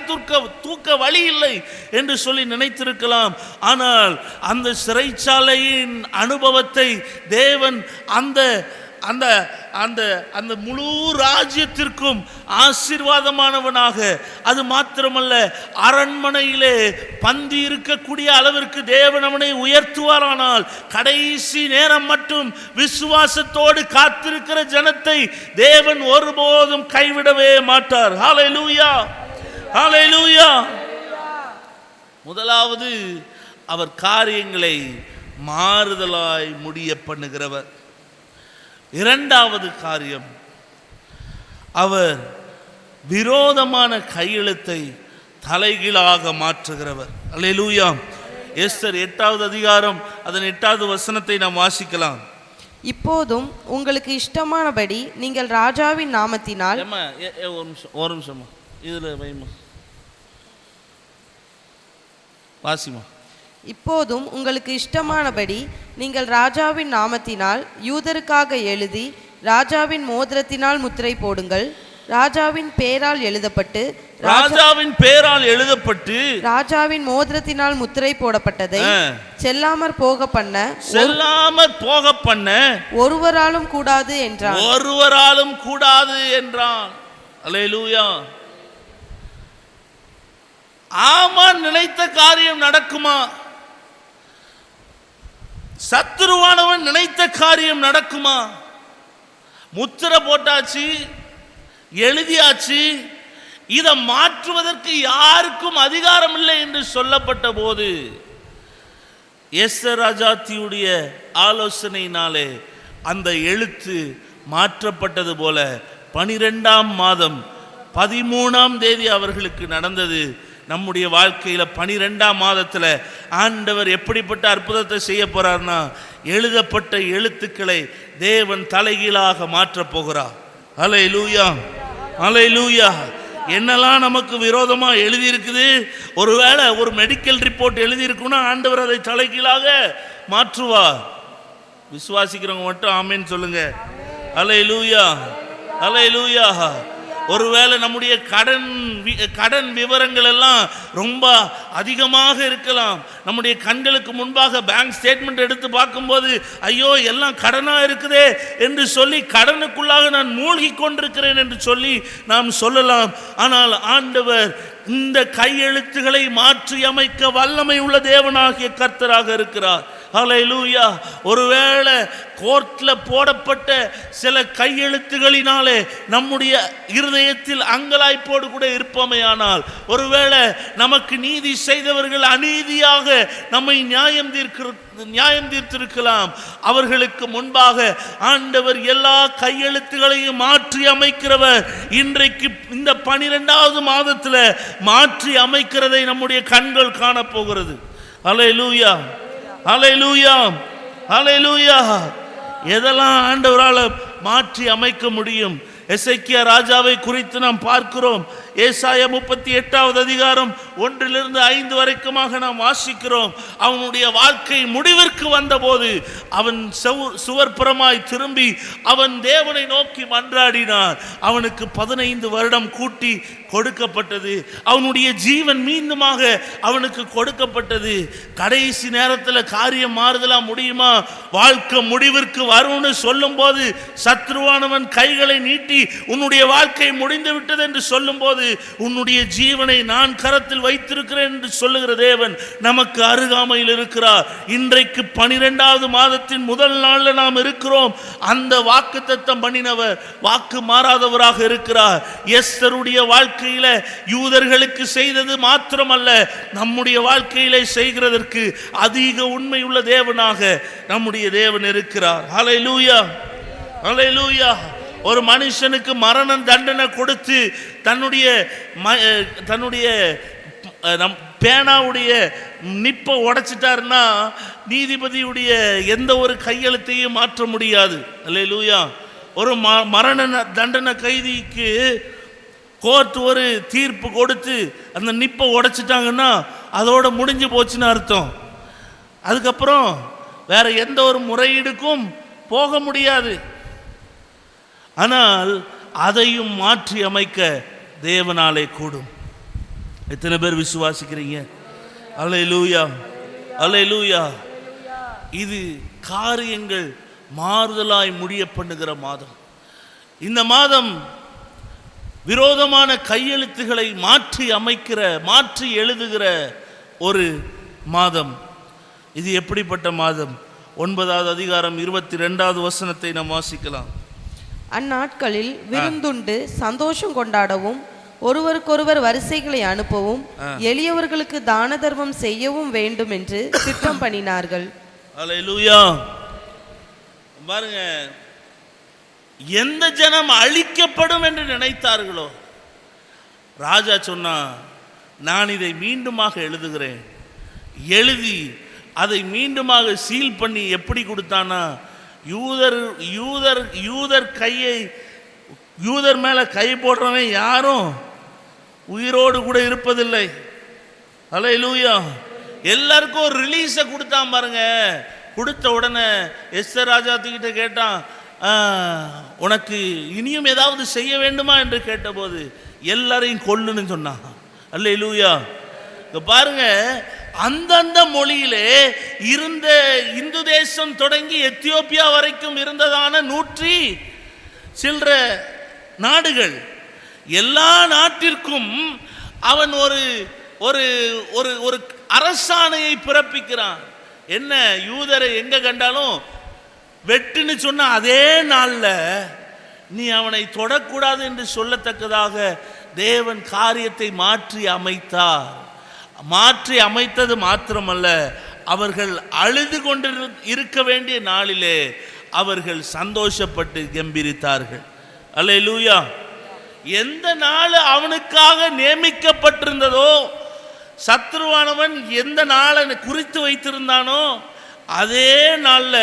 தூக்க வழி இல்லை என்று சொல்லி நினைத்திருக்கலாம். ஆனால் அந்த சிறைச்சாலையின் அனுபவத்தை தேவன் அந்த அந்த அந்த அந்த முழு ராஜ்யத்திற்கும் ஆசீர்வாதமானவனாக, அது மாத்திரமல்ல அரண்மனையிலே பந்தி இருக்கக்கூடிய அளவிற்கு தேவன் அவனை உயர்த்துவாரானால் கடைசி நேரம் மட்டும் விசுவாசத்தோடு காத்திருக்கிற ஜனத்தை தேவன் ஒருபோதும் கைவிடவே மாட்டார். ஹல்லேலூயா, ஹல்லேலூயா. முதலாவது, அவர் காரியங்களை மாறுதலாய் முடிய பண்ணுகிறவர். இரண்டாவது காரியம், அவர் விரோதமான கையெழுத்தை தலைகீழாக மாற்றுகிறவர். அல்லேலூயா. எஸ்தர் 8வது அதிகாரம் அதன் 8வது வசனத்தை நாம் வாசிக்கலாம். இப்போதும் உங்களுக்கு இஷ்டமானபடி நீங்கள் ராஜாவின் நாமத்தினால் ஒரு நிமிஷமா இதுல வைமா வாசிமா. இப்போதும் உங்களுக்கு இஷ்டமானபடி நீங்கள் ராஜாவின் நாமத்தினால் யூதருக்காக எழுதி ராஜாவின் மோதிரத்தினால் முத்திரை போடுங்கள். ராஜாவின் பேரால் எழுதப்பட்டு ராஜாவின் மோதிரத்தினால் முத்திரை போடப்பட்டதை செல்லாமற் போக பண்ண ஒருவராலும் கூடாது என்றான். அல்லேலூயா. ஆமான் நினைத்த காரியம் நடக்குமா? சத்துருவானவன் நினைத்த காரியம் நடக்குமா? முத்திரை போட்டாச்சு, எழுதியாச்சு, இதை மாற்றுவதற்கு யாருக்கும் அதிகாரம் இல்லை என்று சொல்லப்பட்ட போது எஸ்தர் ராஜாத்தியுடைய ஆலோசனையினாலே அந்த எழுத்து மாற்றப்பட்டது போல 12ஆம் மாதம் 13ஆம் தேதி அவர்களுக்கு நடந்தது. நம்முடைய வாழ்க்கையில 12ஆம் மாதத்துல ஆண்டவர் எப்படிப்பட்ட அற்புதத்தை செய்ய போறார்னா, எழுதப்பட்ட எழுத்துக்களை தேவன் தலைகீழாக மாற்றப் போகிறார். அல்லேலூயா, அல்லேலூயா. என்னெல்லாம் நமக்கு விரோதமா எழுதி இருக்குது, ஒருவேளை ஒரு மெடிக்கல் ரிப்போர்ட் எழுதி இருக்குன்னா ஆண்டவர் அதை தலைகீழாக மாற்றுவார். விசுவாசிக்கிறவங்க மட்டும் ஆமென் சொல்லுங்க. அல்லேலூயா, அல்லேலூயா. ஒருவேளை நம்முடைய கடன் விவரங்கள் எல்லாம் ரொம்ப அதிகமாக இருக்கலாம். நம்முடைய கண்களுக்கு முன்பாக பேங்க் ஸ்டேட்மெண்ட் எடுத்து பார்க்கும்போது ஐயோ எல்லாம் கடனா இருக்குதே என்று சொல்லி கடனுக்குள்ளாக நான் மூழ்கி கொண்டிருக்கிறேன் என்று சொல்லி நாம் சொல்லலாம். ஆனால் ஆண்டவர் இந்த கையெழுத்துக்களை மாற்றி அமைக்க வல்லமை உள்ள தேவனாகிய கர்த்தராக இருக்கிறார். ஹல்லேலூயா. ஒருவேளை கோர்ட்ல போடப்பட்ட சில கையெழுத்துகளினாலே நம்முடைய இருதயத்தில் அங்கலாய்ப்போடு கூட இருப்போமேயானால், ஒருவேளை நமக்கு நீதி செய்தவர்கள் அநீதியாக நம்மை நியாயம் தீர்த்திருக்கலாம். அவர்களுக்கு முன்பாக ஆண்டவர் எல்லா கையெழுத்துகளையும் மாற்றி அமைக்கிறவர். இன்றைக்கு இந்த 12ஆவது மாதத்தில் மாற்றி அமைக்கிறதை நம்முடைய கண்கள் காணப்போகிறது. அல்லேலூயா, அல்லேலூயா, அல்லேலூயா. எதெல்லாம் ஆண்டவரால் மாற்றி அமைக்க முடியும்? எசேக்கியா ராஜாவை குறித்து நாம் பார்க்கிறோம். ஏசாயா 38வது அதிகாரம் 1 5 வரைக்குமாக நாம் வாசிக்கிறோம். அவனுடைய வாழ்க்கை முடிவிற்கு வந்தபோது அவன் சுவர்புறமாய் திரும்பி அவன் தேவனை நோக்கி மன்றாடினான். அவனுக்கு 15 வருடம் கூட்டி கொடுக்கப்பட்டது. அவனுடைய ஜீவன் மீண்டுமாக அவனுக்கு கொடுக்கப்பட்டது. கடைசி நேரத்தில் காரியம் மாறுதலா முடியுமா? வாழ்க்கை முடிவிற்கு வரும்னு சொல்லும் போது சத்ருவானவன் கைகளை நீட்டி உன்னுடைய வாழ்க்கை முடிந்து விட்டது என்று சொல்லும் போது உன்னுடைய ஜீவனை நான் கரத்தில் வைத்திருக்கிறேன் என்று சொல்லுகிற தேவன் நமக்கு அருகாமையில் இருக்கிறார். இன்றைக்கு 12ஆவது மாதத்தின் முதல் நாளில் நாம் இருக்கிறோம். அந்த வாக்குத்தத்தம் பண்ணினவர் வாக்கு மாறாதவராக இருக்கிறார். எஸ்தருடைய வாழ்க்கையில யூதர்களுக்கு செய்தது மாத்திரமல்ல, நம்முடைய வாழ்க்கையிலே செய்கிறதற்கு அதிக உண்மை உள்ள தேவனாக நம்முடைய தேவன் இருக்கிறார். ஹல்லேலூயா, ஹல்லேலூயா. ஒரு மனுஷனுக்கு மரண தண்டனை கொடுத்து தன்னுடைய பேனாவுடைய நிப்பை உடைச்சிட்டாருன்னா நீதிபதியுடைய எந்த ஒரு கையெழுத்தையும் மாற்ற முடியாது. அல்லேலூயா. ஒரு மரண தண்டனை கைதிக்கு கோர்ட் ஒரு தீர்ப்பு கொடுத்து அந்த நிப்பை உடைச்சிட்டாங்கன்னா அதோட முடிஞ்சு போச்சுன்னு அர்த்தம். அதுக்கப்புறம் வேற எந்த ஒரு முறையீடுக்கும் போக முடியாது. ஆனால் அதையும் மாற்றி அமைக்க தேவனாலே கூடும். எத்தனை பேர் விசுவாசிக்கிறீங்க? அல்லேலூயா, அல்லேலூயா. இது காரியங்கள் மாறுதலாய் முடிய பண்ணுகிற மாதம். இந்த மாதம் விரோதமான கையெழுத்துக்களை மாற்றி அமைக்கிற, மாற்றி எழுதுகிற ஒரு மாதம். இது எப்படிப்பட்ட மாதம்? 9வது அதிகாரம் 22வது வசனத்தை நாம் வாசிக்கலாம். அந்நாட்களில் விருந்துண்டு சந்தோஷம் கொண்டாடவும் ஒருவருக்கொருவர் வரிசைகளை அனுப்பவும் எளியவர்களுக்கு தான தர்மம் செய்யவும் வேண்டும் என்று திட்டம் பண்ணினார்கள். அல்லேலூயா. பாருங்க, எந்த ஜனம் அழிக்கப்படும் என்று நினைத்தார்களோ ராஜா சொன்னா, நான் இதை மீண்டுமாக எழுதுகிறேன். எழுதி அதை மீண்டுமாக சீல் பண்ணி எப்படி கொடுத்தானா, யூதர் மேல கை போடுறவன் யாரும் உயிரோடு கூட இருப்பதில்லை. அல்லேலூயா. எல்லாருக்கும் ஒரு ரிலீஸை கொடுத்தான் பாருங்க. கொடுத்த உடனே எஸ்தர் ராஜாத்திக்கிட்ட கேட்டான், உனக்கு இனியும் ஏதாவது செய்ய வேண்டுமா என்று கேட்டபோது எல்லாரையும் கொல்லுன்னு சொன்னான். அல்லேலூயா. பாருங்க, அந்தந்த மொழியிலே இருந்த இந்து தேசம் தொடங்கி எத்தியோப்பியா வரைக்கும் இருந்ததான 100 சில்ற நாடுகள், எல்லா நாட்டிற்கும் அவன் ஒரு ஒரு ஒரு ஒரு அரசாணையை பிறப்பிக்கிறான். என்ன, யூதரை எங்க கண்டாலும் வெட்டுன்னு சொன்ன அதே நாள்ல நீ அவனை தொடக்கூடாது என்று சொல்லத்தக்கதாக தேவன் காரியத்தை மாற்றி அமைத்தார். மாற்றி அமைத்தது மாத்திரமல்ல, அவர்கள் அழுது கொண்டு இருக்க வேண்டிய நாளிலே அவர்கள் சந்தோஷப்பட்டு கெம்பீரித்தார்கள். அல்லேலூயா. எந்த நாள் அவனுக்காக நியமிக்கப்பட்டிருந்ததோ, சத்ருவானவன் எந்த நாளை குறித்து வைத்திருந்தானோ அதே நாள்ல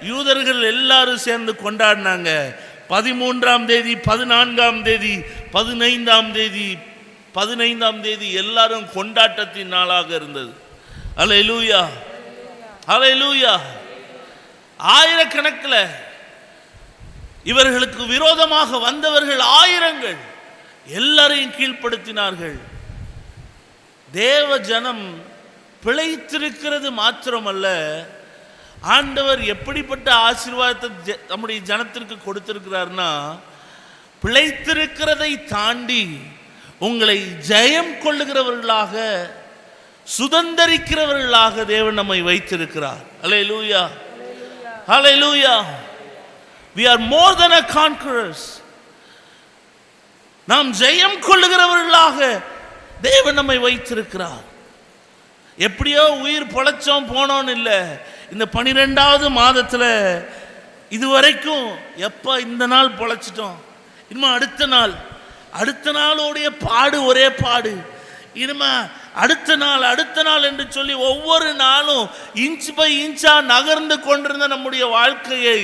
யூதர்கள் எல்லாரும் சேர்ந்து கொண்டாடினாங்க. 13ஆம் தேதி, 14ஆம் தேதி, 15ஆம் தேதி, 15ஆம் தேதி எல்லாரும் கொண்டாட்டத்தின் நாளாக இருந்தது. அல்லேலூயா, அல்லேலூயா. ஆயிரக்கணக்கில் இவர்களுக்கு விரோதமாக வந்தவர்கள் ஆயிரங்கள் எல்லாரையும் கீழ்ப்படுத்தினார்கள். தேவ ஜனம் பிழைத்திருக்கிறது மாத்திரமல்ல, ஆண்டவர் எப்படிப்பட்ட ஆசீர்வாதத்தை நம்முடைய ஜனத்திற்கு கொடுத்திருக்கிறார்னா, பிழைத்திருக்கிறதை தாண்டி உங்களை ஜெயம் கொள்ளுகிறவர்களாக, சுதந்தரிக்கிறவர்களாக தேவன் நம்மை வைத்திருக்கிறார். அல்லேலூயா, அல்லேலூயா. We are more than a conquerors. நாம் ஜெயம் கொள்ளுகிறவர்களாக தேவன் நம்மை வைத்திருக்கிறார். எப்படியோ உயிர் பொழைச்சோம் போனோன்னு இல்லை. இந்த 12ஆவது மாதத்தில் இதுவரைக்கும் எப்போ இந்த நாள் பொழைச்சிட்டோம், இனிமே அடுத்த நாளோடைய பாடு ஒரே பாடு, இனிமே அடுத்த நாள் என்று சொல்லி ஒவ்வொரு நாளும் இன்ச் பை இன்ச்சா நகர்ந்து கொண்டிருந்த நம்முடைய வாழ்க்கையை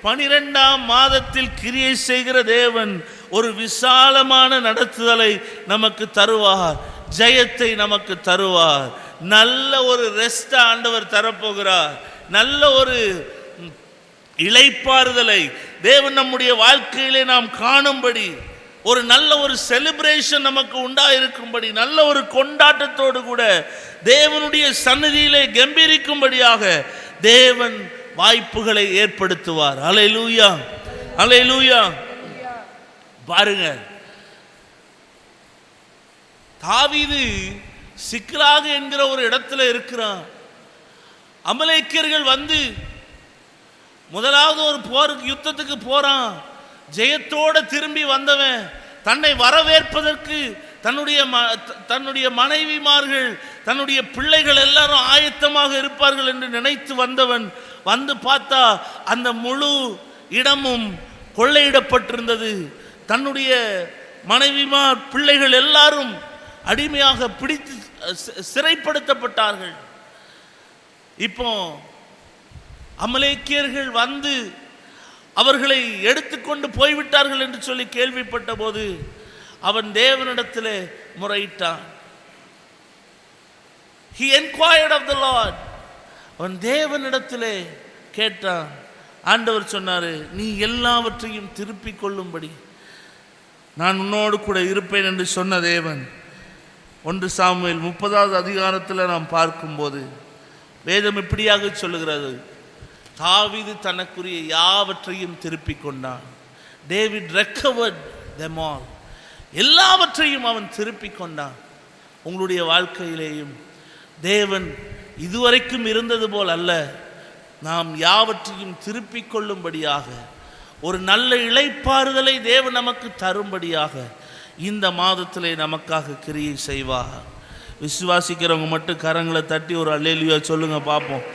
12ஆம் மாதத்தில் கிரியை செய்கிற தேவன் ஒரு விசாலமான நடத்துதலை நமக்கு தருவார், ஜெயத்தை நமக்கு தருவார். நல்ல ஒரு ரெஸ்ட் ஆண்டவர் தரப்போகிறார். நல்ல ஒரு இளைப்பாறுதலை தேவன் நம்முடைய வாழ்க்கையிலே நாம் காணும்படி, ஒரு நல்ல ஒரு செலிப்ரேஷன் நமக்கு உண்டாயிருக்கும்படி, நல்ல ஒரு கொண்டாட்டத்தோடு கூட தேவனுடைய சந்நிதியிலே கம்பீரிக்கும்படியாக தேவன் வாய்ப்புகளை ஏற்படுத்துவார். அல்லேலூயா, அல்லேலூயா. பாருங்க, தாவீது சிக்லாக் என்கிற ஒரு இடத்துல இருக்கிறான். அமலேக்கியர்கள் வந்து முதலாவது ஒரு போருக்கு, யுத்தத்துக்கு போறான். ஜெயத்தோட திரும்பி வந்தவன் தன்னை வரவேற்பதற்கு தன்னுடைய மனைவிமார்கள், தன்னுடைய பிள்ளைகள் எல்லாரும் ஆயத்தமாக இருப்பார்கள் என்று நினைத்து வந்தவன் வந்து பார்த்தா அந்த முழு இடமும் கொள்ளையிடப்பட்டிருந்தது. தன்னுடைய மனைவிமார், பிள்ளைகள் எல்லாரும் அடிமையாக பிடித்து சிறைப்படுத்தப்பட்டார்கள். இப்போ அமலேக்கியர்கள் வந்து அவர்களை எடுத்துக்கொண்டு போய்விட்டார்கள் என்று சொல்லி கேள்விப்பட்ட போது அவன் தேவனிடத்திலே முறையிட்டான். He inquired of the Lord. அவன் தேவனிடத்திலே கேட்டான். ஆண்டவர் சொன்னாரு, நீ எல்லாவற்றையும் திருப்பிக் கொள்ளும்படி நான் உன்னோடு கூட இருப்பேன் என்று சொன்ன தேவன். 1 சாமுவேல் 30வது அதிகாரத்தில் நாம் பார்க்கும்போது வேதம் இப்படியாக சொல்லுகிறது, தாவீது தனக்குரிய யாவற்றையும் திருப்பிக் கொண்டான். David recovered them all. எல்லாவற்றையும் அவன் திருப்பிக் கொண்டான். உங்களுடைய வாழ்க்கையிலேயும் தேவன் இதுவரைக்கும் இருந்தது போல் அல்ல, நாம் யாவற்றையும் திருப்பிக் கொள்ளும்படியாக ஒரு நல்ல இளைப்பாறுதலை தேவன் நமக்கு தரும்படியாக இந்த மாதத்திலே நமக்காக கிரியை செய்வார். விசுவாசிக்கிறவங்க மட்டும் கரங்களை தட்டி ஒரு அல்லேலூயா சொல்லுங்க பார்ப்போம்.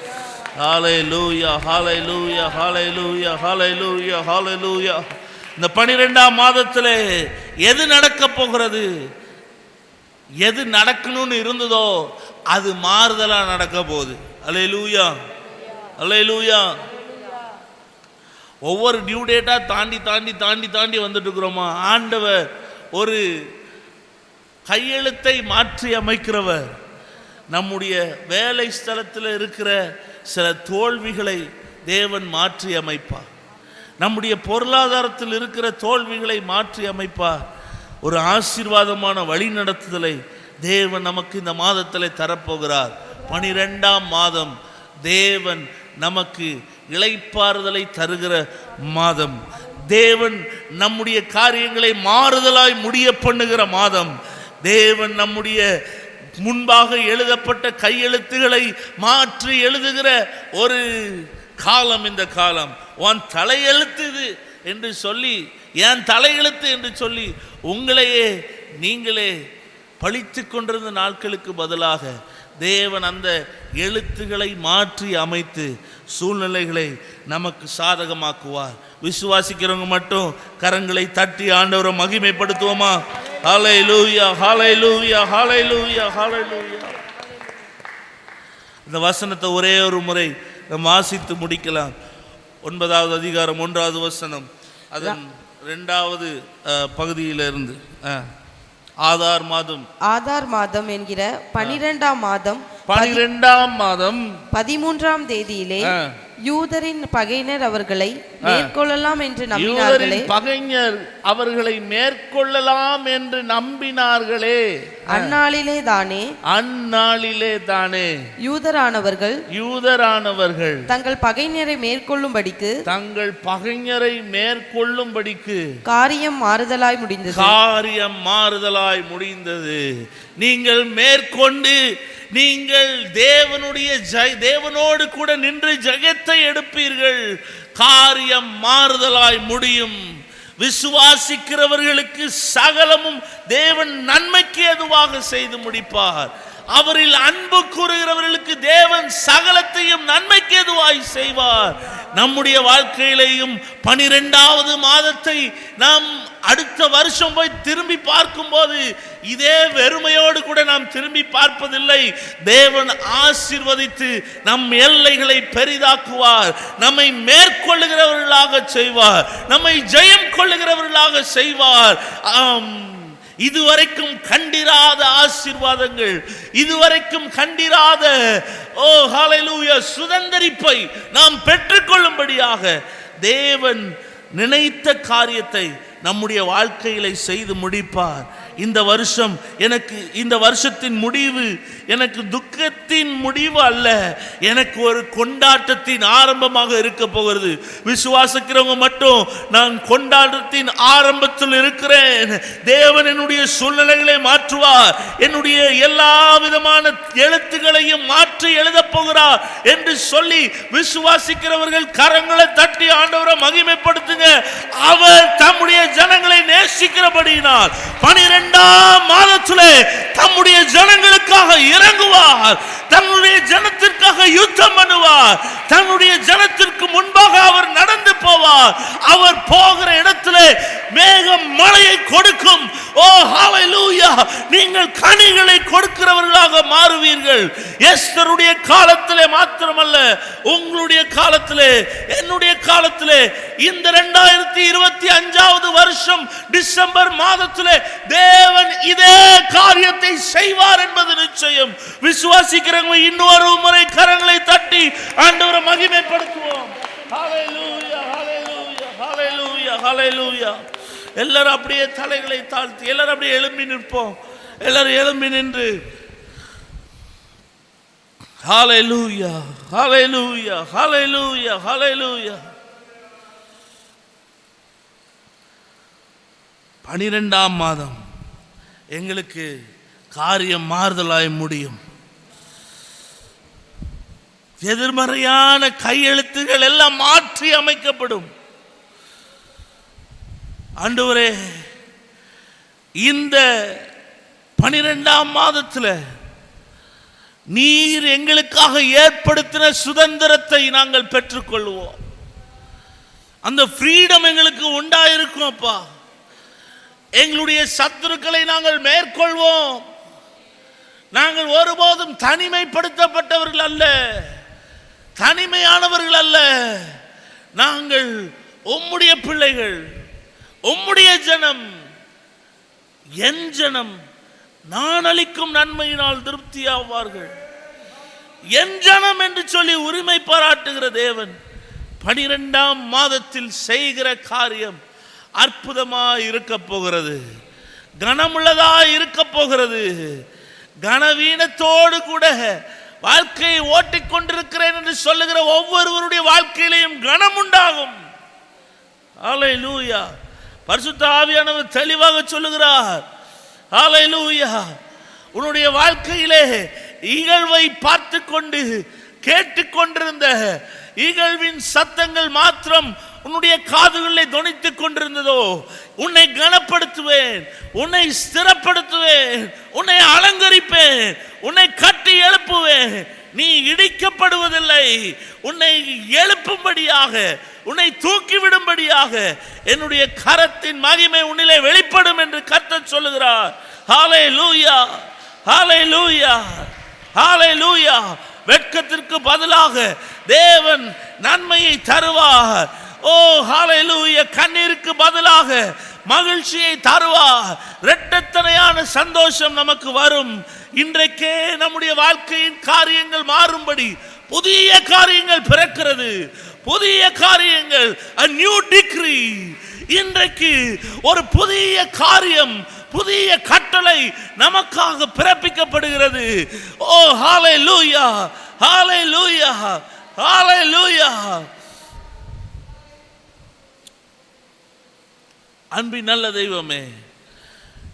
ஹல்லேலூயா, ஹல்லேலூயா, ஹல்லேலூயா, ஹல்லேலூயா, ஹல்லேலூயா. இந்த 12ஆம் மாதத்திலே எது நடக்க போகிறது, எது நடக்கணும்னு இருந்ததோ அது மாறுதலா நடக்க போகுது. அல்லேலூயா, அல்லேலூயா. ஒவ்வொரு டியூ டேட்டா தாண்டி தாண்டி தாண்டி தாண்டி வந்துட்டு இருக்கிறோமா? ஆண்டவர் ஒரு கையெழுத்தை மாற்றி அமைக்கிறவர். நம்முடைய வேலை ஸ்தலத்தில் இருக்கிற சில தோல்விகளை தேவன் மாற்றி அமைப்பார். நம்முடைய பொருளாதாரத்தில் இருக்கிற தோல்விகளை மாற்றி அமைப்பார். ஒரு ஆசீர்வாதமான வழி நடத்துதலை தேவன் நமக்கு இந்த மாதத்தில் தரப்போகிறார். 12ஆம் மாதம் தேவன் நமக்கு இளைப்பாறுதலை தருகிற மாதம். தேவன் நம்முடைய காரியங்களை மாறுதலாய் முடிய பண்ணுகிற மாதம். தேவன் நம்முடைய முன்பாக எழுதப்பட்ட கையெழுத்துகளை மாற்றி எழுதுகிற ஒரு காலம் இந்த காலம். உன் தலையெழுத்து இது என்று சொல்லி, என் தலையெழுத்து என்று சொல்லி உங்களையே நீங்களே பழித்து கொண்டிருந்த நாட்களுக்கு பதிலாக தேவன் அந்த எழுத்துக்களை மாற்றி அமைத்து சூழ்நிலைகளை நமக்கு சாதகமாக்குவார். விசுவாசிக்கிறவங்க மட்டும் கரங்களை தட்டி ஆண்டவரை மகிமைப்படுத்துவோமா? ஹல்லேலூயா, ஹல்லேலூயா, ஹல்லேலூயா, ஹல்லேலூயா. இந்த வசனத்தை ஒரே ஒரு முறை நாம் வாசித்து முடிக்கலாம். 9வது அதிகாரம் 1வது வசனம், அதன் 2வது பகுதியிலிருந்து. ஆதார் மாதம் என்கிற 12ஆம் மாதம் 13ஆம் தேதியிலே யூதரின் பகைஞர் அவர்களை மேற்கொள்ளலாம் என்று நம்பினார்களே. பகைஞர் அவர்களை மேற்கொள்ளலாம் என்று நம்பினார்களே. அந்நாளிலே தானே யூதரானவர்கள் தங்கள் பகைஞரை மேற்கொள்ளும்படிக்கு காரியம் மாறுதலாய் முடிந்தது. நீங்கள் மேற்கொண்டு நீங்கள் தேவனோடு கூட நின்று ஜெயத்தை எடுப்பீர்கள். காரியம் மாறுதலாய் முடியும். விசுவாசிக்கிறவர்களுக்கு சகலமும் தேவன் நன்மைக்கு ஏதுவாக செய்து முடிப்பார். அவரில் அன்பு கூறுகிறவர்களுக்கு தேவன் சகலத்தையும் நன்மைக்கு ஏதுவாய் செய்வார். நம்முடைய வாழ்க்கையிலேயும் 12வது மாதத்தை நாம் அடுத்த வருஷம் போய் திரும்பி பார்க்கும் போது இதே வெறுமையோடு கூட நாம் திரும்பி பார்ப்பதில்லை. தேவன் ஆசீர்வதித்து நம் எல்லைகளை பெரிதாக்குவார். நம்மை மேற்கொள்ளுகிறவர்களாக செய்வார். நம்மை ஜெயம் கொள்ளுகிறவர்களாக செய்வார். இதுவரைக்கும் கண்டிராத ஆசீர்வாதங்கள், இதுவரைக்கும் கண்டிராத ஹல்லேலூயா சுதந்தரிப்பை நாம் பெற்றுக்கொள்ளும்படியாக தேவன் நினைத்த காரியத்தை நம்முடைய வாழ்க்கையிலே செய்து முடிப்பார். இந்த வருஷத்தின் முடிவு எனக்கு துக்கத்தின் முடிவு அல்ல, எனக்கு ஒரு கொண்டாட்டத்தின் ஆரம்பமாக இருக்க போகிறது. விசுவாசிக்கிறவங்க மட்டும் நான் கொண்டாட்டத்தின் ஆரம்பத்தில் இருக்கிறேன். தேவன் என்னுடைய சூழ்நிலைகளை மாற்றுவார். என்னுடைய எல்லா விதமான எழுத்துக்களையும் மாற்றி எழுத போகிறார் என்று சொல்லி விசுவாசிக்கிறவர்கள் கரங்களை தட்டி ஆண்டவரை மகிமைப்படுத்துங்க. அவர் தம்முடைய ஜனங்களை நேசிக்கிறபடியினால் 12ஆம் மாதத்திலே தம்முடைய ஜனங்களுக்காக இறங்குவார். தன்னுடைய ஜனத்திற்காக யுத்தம் பண்ணுவார். தன்னுடைய ஜனத்திற்கு முன்பாக அவர் நடந்து போவார். அவர் போகிற இடத்திலே மேகம் மழையை கொடுக்கும். ஓ ஹல்லேலூயா, நீங்கள் கனிகளை கொடுக்கிறவர்களாக மாறுவீர்கள். எஸ்தருடைய காலத்திலே மாத்திரமல்ல, உங்களுடைய காலத்திலே, என்னுடைய காலத்திலே, இந்த 2025வது வருஷம் டிசம்பர் மாதத்திலே தேவன் இதே காரியத்தை செய்வார் என்பது நிச்சயம். விசுவாசிக்கிறவங்க இன்னொரு முறை கரங்களை தட்டி ஆண்டவரை மகிமைப்படுத்துவோம். ஹல்லேலூயா, ஹல்லேலூயா, ஹல்லேலூயா, ஹல்லேலூயா. எல்லாரும் அப்படியே தலைகளை தாழ்த்தி எல்லாரும் அப்படியே எழும்பி நிற்போம். எல்லாரும் எழும்பி நின்று ஹல்லேலூயா, ஹல்லேலூயா, ஹல்லேலூயா, ஹல்லேலூயா. 12ஆம் மாதம் எங்களுக்கு காரியம் மாறுதலாய் முடியும். எதிர்மறையான கையெழுத்துகள் எல்லாம் மாற்றி அமைக்கப்படும். ஆண்டவரே, இந்த 12ஆம் மாதத்தில் நீர் எங்களுக்காக ஏற்படுத்தின சுதந்திரத்தை நாங்கள் பெற்றுக்கொள்வோம். அந்த ஃப்ரீடம் எங்களுக்கு உண்டாயிருக்கும் அப்பா. எங்களுடைய சத்துருக்களை நாங்கள் மேற்கொள்வோம். நாங்கள் ஒருபோதும் தனிமைப்படுத்தப்பட்டவர்கள் அல்ல, தனிமையானவர்கள் அல்ல. நாங்கள் உம்முடைய பிள்ளைகள், உம்முடைய ஜனம். என் ஜனம் நான் அளிக்கும் நன்மையினால் திருப்தியாவார்கள். என் ஜனம் என்று சொல்லி உரிமை பாராட்டுகிற தேவன் 12ஆம் மாதத்தில் செய்கிற காரியம் அற்புதமாய் இருக்க போகிறது, கனமுள்ளதாய் இருக்க போகிறது. கனவீனத்தோடு கூட வாழ்க்கையை ஓட்டிக்கொண்டிருக்கிறேன் என்று சொல்லுகிற ஒவ்வொருவருடைய வாழ்க்கையிலையும் கனம் உண்டாகும். ஹல்லேலூயா. பரிசுத்த ஆவியானவர் தெளிவாக சொல்லுகிறார். ஹல்லேலூயா. உன்னுடைய வாழ்க்கையிலே இகழ்வை பார்த்து கொண்டு கேட்டுக்கொண்டிருந்த இகழ்வின் சத்தங்கள் மாத்திரம் உன்னுடைய காதுகளிலே தொனித்துக் கொண்டிருந்ததோ, உன்னை கனப்படுத்துவேன், உன்னை ஸ்திரப்படுத்துவேன், உன்னை அலங்கரிப்பேன், உன்னை கட்டி எழுப்புவேன். நீ இடிக்கப்படுவதில்லை, உன்னை எழுப்பும்படியாக, உன்னை தூக்கிவிடும்படியாக என்னுடைய கரத்தின் மகிமை உன்னிலே வெளிப்படும் என்று கர்த்தர் சொல்லுகிறார். ஹல்லேலூயா, ஹல்லேலூயா, ஹல்லேலூயா. வெட்கத்திற்கு பதிலாக தேவன் நன்மையை தருவார். ஓ ஹல்லேலூயா. கண்ணீருக்கு பதிலாக மகிழ்ச்சியை தருவார். இரட்டத்தனையான சந்தோஷம் நமக்கு வரும். இன்றைக்கே நம்முடைய வாழ்க்கையின் காரியங்கள் மாறும்படி புதிய காரியங்கள் பிறக்கிறது. புதிய காரியங்கள், a new decree. இன்றைக்கு ஒரு புதிய காரியம், புதிய கட்டளை நமக்காக பிறப்பிக்கப்படுகிறது. ஓ ஹல்லேலூயா, ஹல்லேலூயா, ஹல்லேலூயா. அன்பின் நல்ல தெய்வமே,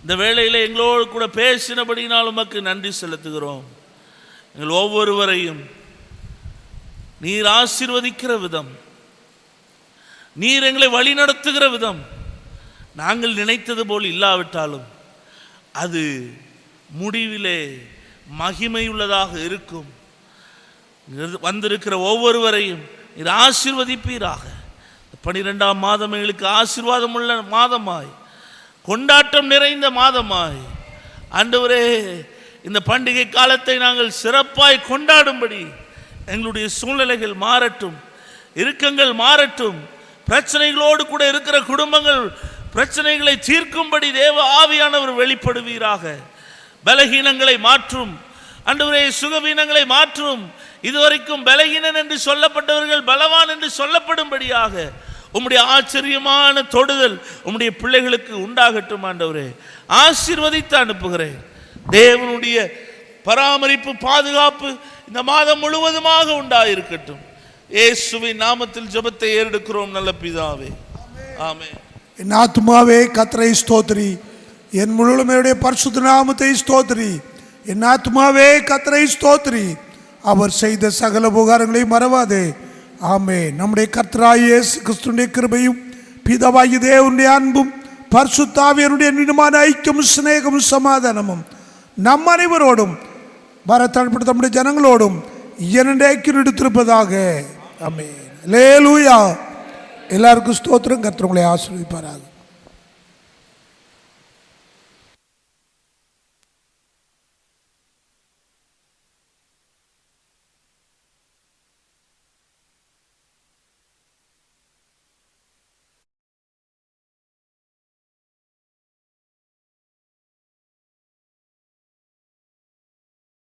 இந்த வேளையிலே எங்களோடு கூட பேசினபடினால் உமக்கு நன்றி செலுத்துகிறோம். எங்கள் ஒவ்வொருவரையும் நீர் ஆசீர்வதிக்கிற விதம், நீர் எங்களை வழி நடத்துகிற விதம் நாங்கள் நினைத்தது போல் இல்லாவிட்டாலும் அது முடிவிலே மகிமையுள்ளதாக இருக்கும். வந்திருக்கிற ஒவ்வொருவரையும் நீர் ஆசீர்வதிப்பீராக. 12ஆம் மாதம் எங்களுக்கு ஆசீர்வாதம் உள்ள மாதமாய், கொண்டாட்டம் நிறைந்த மாதமாய் ஆண்டவரே, இந்த பண்டிகை காலத்தை நாங்கள் சிறப்பாய் கொண்டாடும்படி எங்களுடைய சூழ்நிலைகள் மாறட்டும், இறுக்கங்கள் மாறட்டும். பிரச்சனைகளோடு கூட இருக்கிற குடும்பங்கள் பிரச்சனைகளை தீர்க்கும்படி தேவ ஆவியானவர் வெளிப்படுவீராக. பலகீனங்களை மாற்றும் ஆண்டவரே, சுகவீனங்களை மாற்றும். இதுவரைக்கும் பலகீனன் என்று சொல்லப்பட்டவர்கள் பலவான் என்று சொல்லப்படும்படியாக உம்முடைய ஆச்சரியமான தொடுதல் உம்முடைய பிள்ளைகளுக்கு உண்டாகட்டும். ஆண்டவரே, ஆசீர்வதித்து அனுப்புகிறேன். தேவனுடைய பராமரிப்பு, பாதுகாப்பு இந்த மாதம் முழுவதுமாக உண்டாயிருக்கட்டும். இயேசுவின் நாமத்தில் ஜெபத்தை ஏறெடுக்கிறோம் நல்ல பிதாவே, ஆமென். என் ஆத்துமாவே கர்த்தரை ஸ்தோத்திரி, என் முழுமையுடைய பரிசுத்த நாமத்தை ஸ்தோத்திரி. என் ஆத்துமாவே கர்த்தரை ஸ்தோத்திரி, அவர் செய்த சகல உபகாரங்களை மறவாதே. ஆமென். நம்முடைய கர்த்தராகிய இயேசு கிறிஸ்துவின் கிருபையும் பிதாவாகிய தேவனுடைய அன்பும் பரிசுத்த ஆவியானவருடைய நிலையான ஐக்கியமும் சிநேகமும் சமாதானமும் நம் அனைவரோடும் பாரத்தாழ்பட்ட நம்முடைய ஜனங்களோடும் என்னைக்கும் எடுத்திருப்பதாக. ஆமென். அல்லேலூயா. எல்லாருக்கும் ஸ்தோத்திரம். கர்த்தர் உங்களை ஆசீர்வதிப்பாராக.